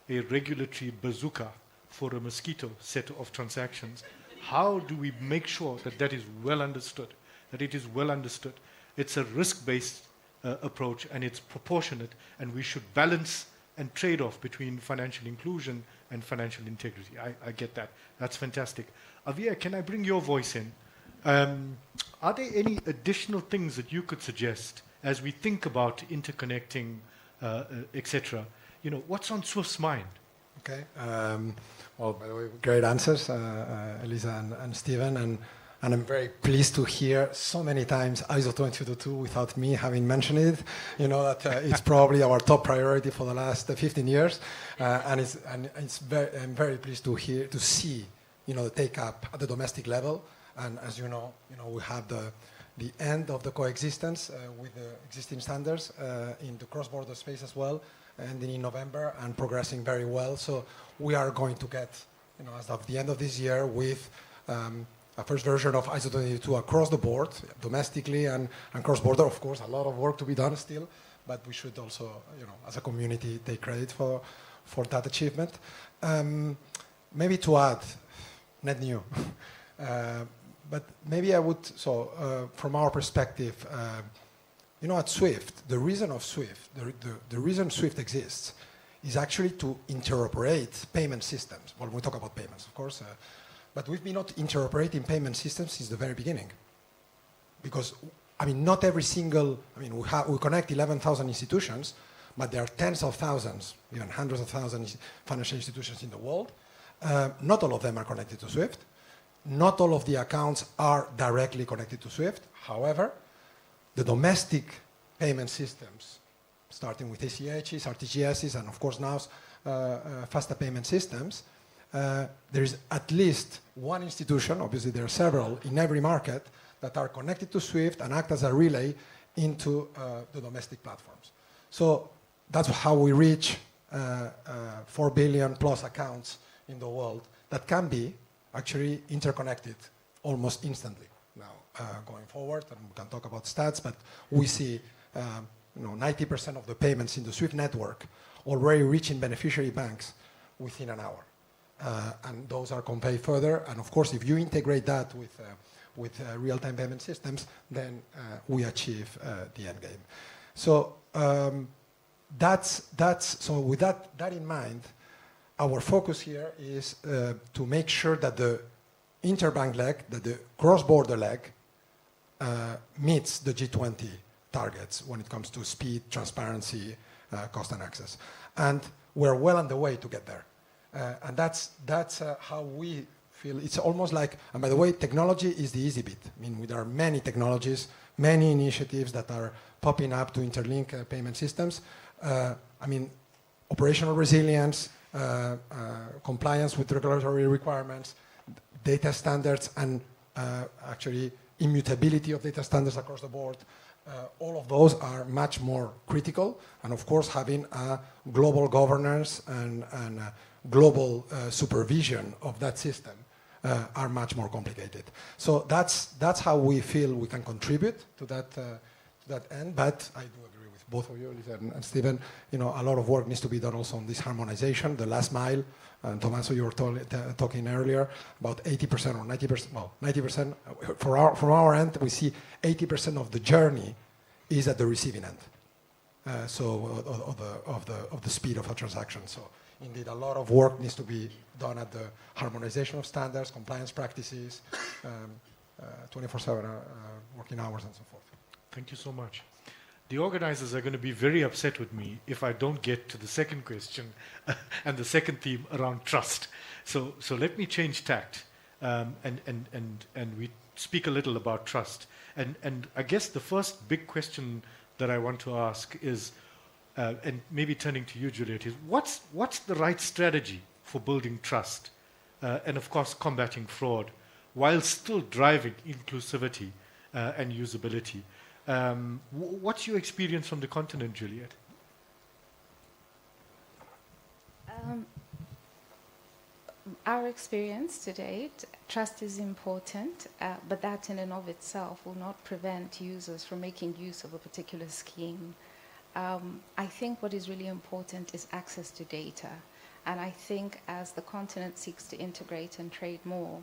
a regulatory bazooka for a mosquito set of transactions, how do we make sure that that is well understood, that it is well understood? It's a risk-based approach, and it's proportionate, and we should balance and trade off between financial inclusion and financial integrity. I get that. That's fantastic. Avia, can I bring your voice in? Are there any additional things that you could suggest as we think about interconnecting, etc.? You know, what's on Swift's mind? Okay. Well, by the way, great answers, Elisa and Stephen, and I'm very pleased to hear so many times ISO 20022 without me having mentioned it. You know that it's probably our top priority for the last 15 years, and I'm very pleased to see, you know, the take up at the domestic level. And as you know, we have the the end of the coexistence with the existing standards in the cross-border space as well, ending in November and progressing very well. So we are going to get, as of the end of this year, with a first version of ISO 20022 across the board, domestically and cross-border. Of course, a lot of work to be done still, but we should also, as a community, take credit for that achievement. Maybe to add, not new, but maybe I would, from our perspective, at SWIFT, the reason of SWIFT, the reason SWIFT exists is actually to interoperate payment systems. Well, we talk about payments, of course, but we've been not interoperating payment systems since the very beginning. Because, not every single, we connect 11,000 institutions, but there are tens of thousands, even hundreds of thousands financial institutions in the world. Not all of them are connected to SWIFT. Not all of the accounts are directly connected to SWIFT. However, the domestic payment systems, starting with ACHs, RTGSs, and of course now faster payment systems, there is at least one institution, obviously there are several in every market, that are connected to SWIFT and act as a relay into the domestic platforms. So that's how we reach 4 billion plus accounts in the world that can be actually interconnected almost instantly now going forward. And we can talk about stats, but we see 90% of the payments in the SWIFT network already reaching beneficiary banks within an hour. And those are conveyed further. And of course, if you integrate that with real-time payment systems, then we achieve the end game. So so with that in mind, our focus here is to make sure that the interbank leg, that the cross-border leg, meets the G20 targets when it comes to speed, transparency, cost and access. And we're well on the way to get there. And that's how we feel. It's almost like, and by the way, technology is the easy bit. There are many technologies, many initiatives that are popping up to interlink payment systems. Operational resilience, compliance with regulatory requirements, data standards, and actually immutability of data standards across the board. All of those are much more critical. And of course, having a global governance and global supervision of that system are much more complicated. So that's how we feel we can contribute to that end. But I do agree with both of you, Lisa and Stephen. A lot of work needs to be done also on this harmonization, the last mile. And Tommaso, you were talking earlier about 80% or 90%. Well, 90%. From our end, we see 80% of the journey is at the receiving end. Of the speed of a transaction. So indeed, a lot of work needs to be done at the harmonization of standards, compliance practices, 24/7 working hours, and so forth. Thank you so much. The organizers are going to be very upset with me if I don't get to the second question and the second theme around trust. So let me change tact and we speak a little about trust. And I guess the first big question that I want to ask is, and maybe turning to you, Juliet, is what's the right strategy for building trust and of course combating fraud while still driving inclusivity and usability? What's your experience from the continent, Juliet? Our experience to date, trust is important, but that in and of itself will not prevent users from making use of a particular scheme. I think what is really important is access to data. And I think as the continent seeks to integrate and trade more,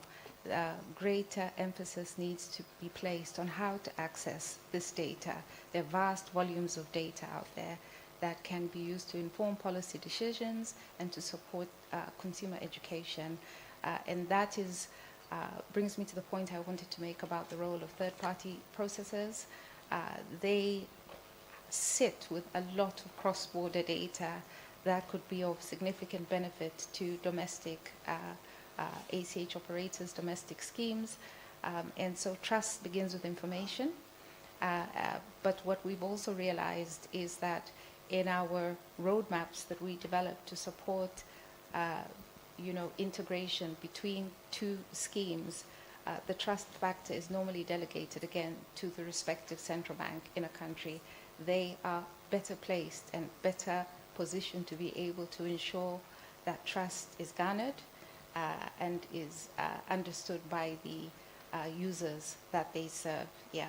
greater emphasis needs to be placed on how to access this data. There are vast volumes of data out there that can be used to inform policy decisions and to support consumer education. And that brings me to the point I wanted to make about the role of third-party processors. They sit with a lot of cross-border data that could be of significant benefit to domestic ACH operators, domestic schemes. And so trust begins with information. But what we've also realized is that in our roadmaps that we develop to support integration between two schemes, the trust factor is normally delegated again to the respective central bank in a country. They are better placed and better positioned to be able to ensure that trust is garnered and is understood by the users that they serve. Yeah.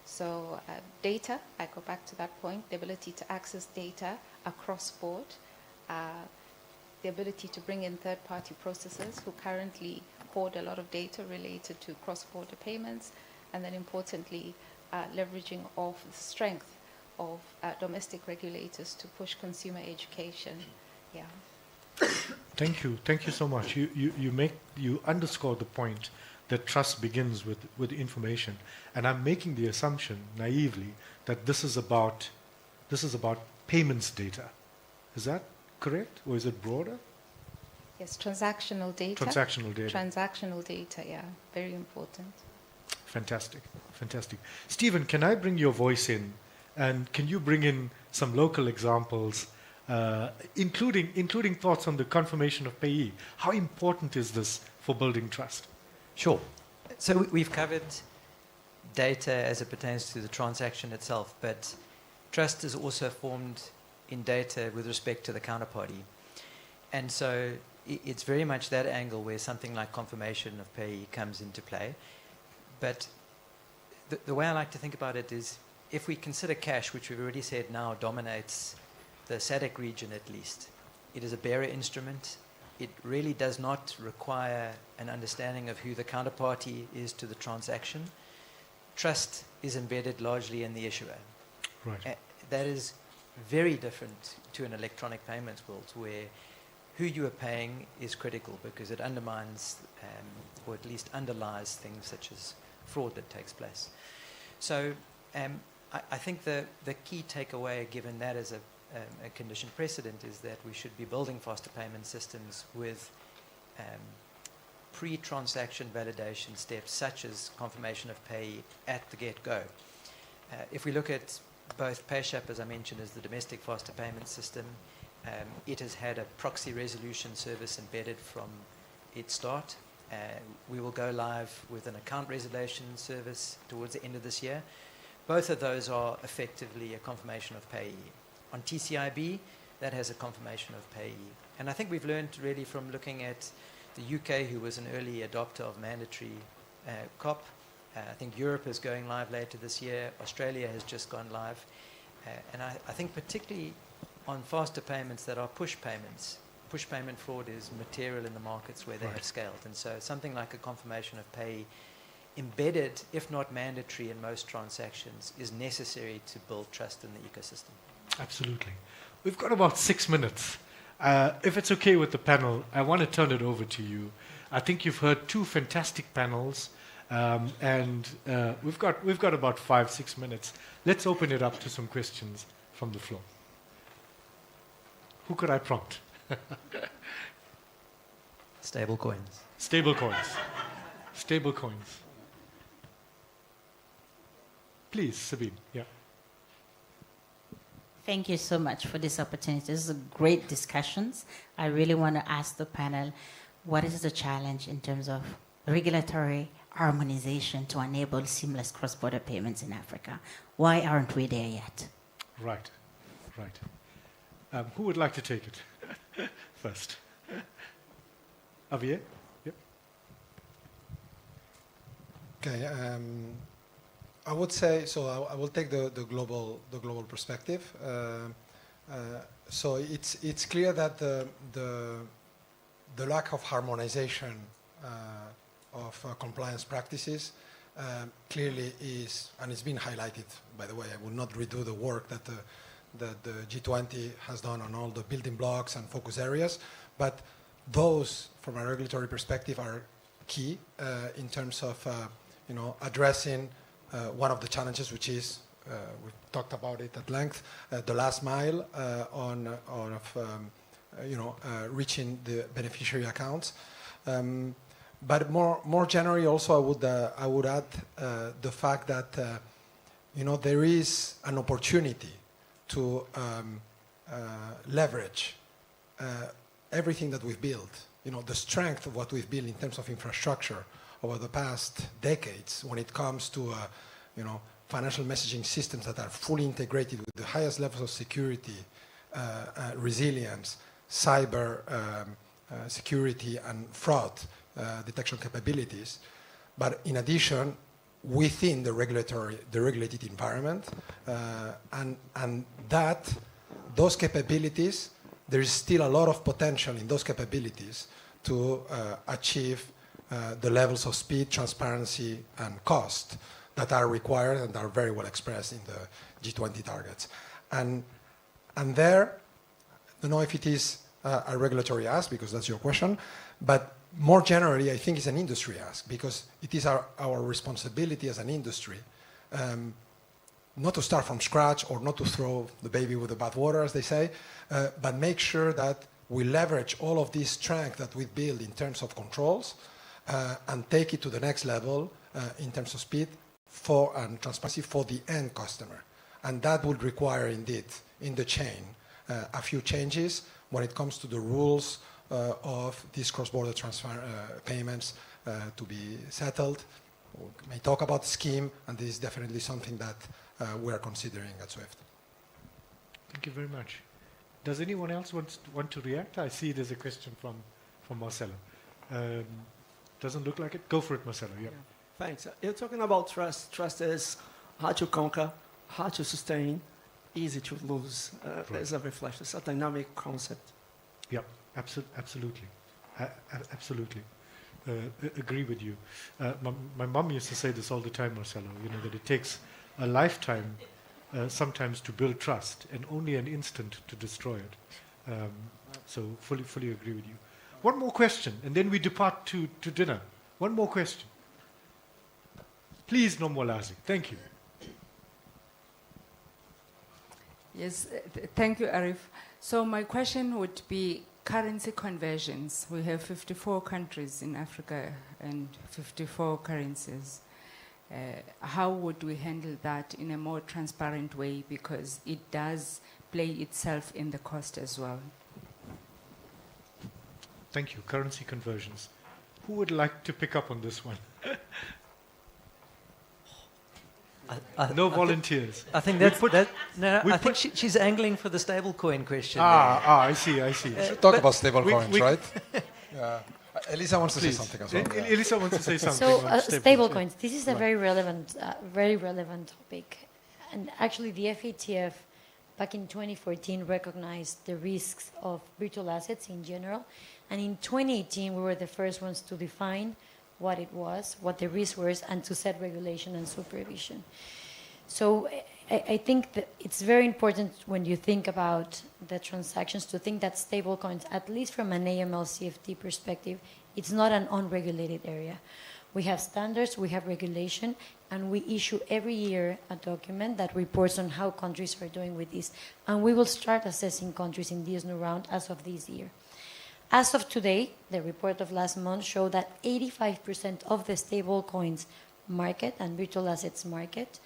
So data, I go back to that point, the ability to access data across board, the ability to bring in third-party processors who currently hoard a lot of data related to cross-border payments, and then importantly, leveraging of the strength of domestic regulators to push consumer education. Yeah. Thank you so much. You underscore the point that trust begins with information, and I'm making the assumption naively that this is about payments data. Is that correct, or is it broader? Yes, transactional data. Transactional data. Transactional data, yeah, very important. Fantastic. Stephen, can I bring your voice in, and can you bring in some local examples, including thoughts on the confirmation of payee? How important is this for building trust? Sure. So we've covered data as it pertains to the transaction itself, but trust is also formed in data with respect to the counterparty. And so it's very much that angle where something like confirmation of payee comes into play. But the way I like to think about it is, if we consider cash, which we've already said now dominates the SADC region at least, it is a bearer instrument. It really does not require an understanding of who the counterparty is to the transaction. Trust is embedded largely in the issuer. Right. That is very different to an electronic payments world where who you are paying is critical because it undermines or at least underlies things such as fraud that takes place. So I think the key takeaway, given that as a condition precedent, is that we should be building faster payment systems with pre-transaction validation steps such as confirmation of payee at the get-go. If we look at both PayShap, as I mentioned, as the domestic faster payment system, it has had a proxy resolution service embedded from its start. We will go live with an account resolution service towards the end of this year. Both of those are effectively a confirmation of payee. On TCIB, that has a confirmation of payee. And I think we've learned really from looking at the UK, who was an early adopter of mandatory COP. I think Europe is going live later this year. Australia has just gone live. And I think particularly on faster payments that are push payments, push payment fraud is material in the markets where they have scaled. And so something like a confirmation of payee embedded, if not mandatory in most transactions, is necessary to build trust in the ecosystem. Absolutely. We've got about 6 minutes. If it's okay with the panel, I want to turn it over to you. I think you've heard two fantastic panels, and we've got about 5-6 minutes. Let's open it up to some questions from the floor. Who could I prompt? Stable coins. Stable coins. Stable coins. Please, Sabine. Yeah. Thank you so much for this opportunity. This is great discussions. I really want to ask the panel, what is the challenge in terms of regulatory harmonization to enable seamless cross-border payments in Africa? Why aren't we there yet? Right. Who would like to take it first? Javier? Yep. Okay. I would say, so I will take the global perspective. So it's clear that the lack of harmonization of compliance practices clearly is, and it's been highlighted, by the way. I will not redo the work that the G20 has done on all the building blocks and focus areas, but those, from a regulatory perspective, are key in terms of addressing one of the challenges, which is, we've talked about it at length, the last mile reaching the beneficiary accounts. But more generally, also, I would add the fact that there is an opportunity to leverage everything that we've built, the strength of what we've built in terms of infrastructure, over the past decades when it comes to financial messaging systems that are fully integrated with the highest levels of security, resilience, cyber security, and fraud detection capabilities. But in addition, within the regulated environment, and those capabilities, there is still a lot of potential in those capabilities to achieve the levels of speed, transparency, and cost that are required and are very well expressed in the G20 targets. And there, I don't know if it is a regulatory ask, because that's your question, but more generally, I think it's an industry ask, because it is our responsibility as an industry not to start from scratch or not to throw the baby with the bathwater, as they say, but make sure that we leverage all of this strength that we build in terms of controls and take it to the next level in terms of speed and transparency for the end customer. And that would require, indeed, in the chain, a few changes when it comes to the rules of these cross-border transfer payments to be settled. We may talk about the scheme, and this is definitely something that we are considering at SWIFT. Thank you very much. Does anyone else want to react? I see there's a question from Marcelo. Doesn't look like it. Go for it, Marcelo. Yeah. Thanks. You're talking about trust. Trust is hard to conquer, hard to sustain, easy to lose. There's a reflection. It's a dynamic concept. Yeah, absolutely. Absolutely. Agree with you. My mom used to say this all the time, Marcelo, that it takes a lifetime sometimes to build trust and only an instant to destroy it. So fully agree with you. One more question, and then we depart to dinner. One more question. Please, Nomolazi. Thank you. Yes, thank you, Arif. So my question would be currency conversions. We have 54 countries in Africa and 54 currencies. How would we handle that in a more transparent way, because it does play itself in the cost as well? Thank you. Currency conversions. Who would like to pick up on this one? No volunteers. I think that's she's angling for the stablecoin question. I see. We should talk about stablecoins, right? Yeah. Elisa wants to say something as well. Elisa wants to say something. So stablecoins. This is a very relevant topic, and actually the FATF back in 2014 recognized the risks of virtual assets in general, and in 2018 we were the first ones to define what it was, what the risk was, and to set regulation and supervision. So I think that it's very important when you think about the transactions to think that stablecoins, at least from an AML CFT perspective, it's not an unregulated area. We have standards, we have regulation, and we issue every year a document that reports on how countries are doing with this. And we will start assessing countries in this new round as of this year. As of today, the report of last month showed that 85% of the stablecoins market and virtual assets market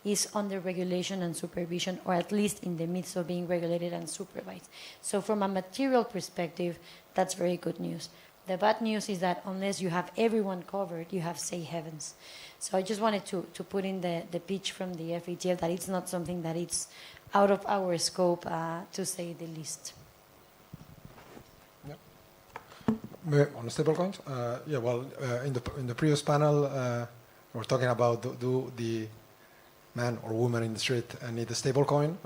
is under regulation and supervision, or at least in the midst of being regulated and supervised. So from a material perspective, that's very good news. The bad news is that unless you have everyone covered, you have safe havens. So I just wanted to put in the pitch from the FATF that it's not something that it's out of our scope, to say the least. On stablecoins, in the previous panel, we were talking about do the man or woman in the street need a stablecoin?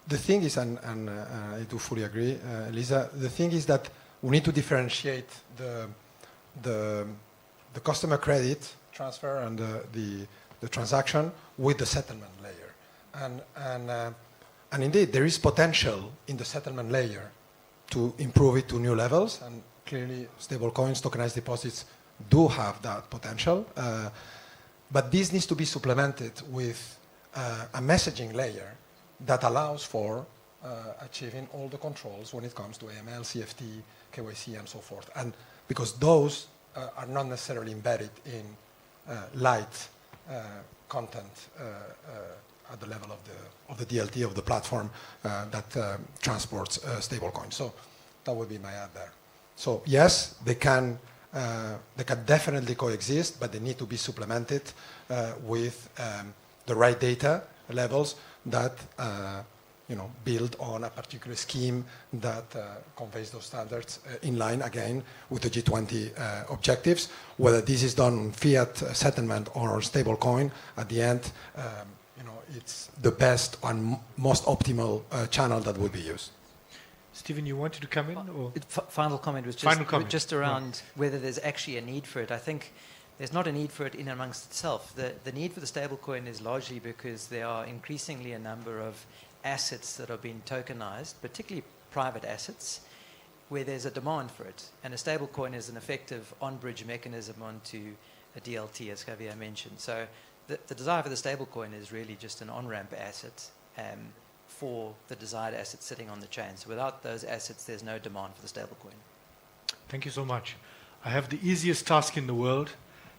The thing is, and I do fully agree, Elisa. The thing is that we need to differentiate the customer credit transfer and the transaction with the settlement layer, and indeed there is potential in the settlement layer to improve it to new levels, and clearly stablecoins, tokenized deposits do have that potential. But this needs to be supplemented with a messaging layer that allows for achieving all the controls when it comes to AML, CFT, KYC, and so forth. And because those are not necessarily embedded in light content at the level of the DLT of the platform that transports stablecoins. So that would be my add there. So yes, they can They can definitely coexist, but they need to be supplemented with the right data levels that build on a particular scheme that conveys those standards in line, again, with the G20 objectives. Whether this is done on fiat settlement or stable coin, at the end, it's the best and most optimal channel that will be used. Stephen, you wanted to come in? Or? Final comment was just around whether there's actually a need for it. I think there's not a need for it in amongst itself. The need for the stablecoin is largely because there are increasingly a number of assets that are being tokenized, particularly private assets, where there's a demand for it. And a stablecoin is an effective on-bridge mechanism onto a DLT, as Javier mentioned. So the desire for the stablecoin is really just an on-ramp asset for the desired assets sitting on the chain. So without those assets, there's no demand for the stablecoin. Thank you so much. I have the easiest task in the world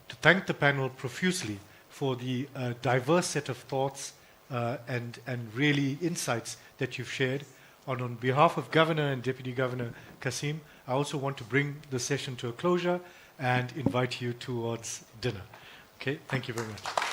to thank the panel profusely for the diverse set of thoughts and really insights that you've shared. On behalf of Governor and Deputy Governor Kasim, I also want to bring the session to a closure and invite you towards dinner. Okay, thank you very much.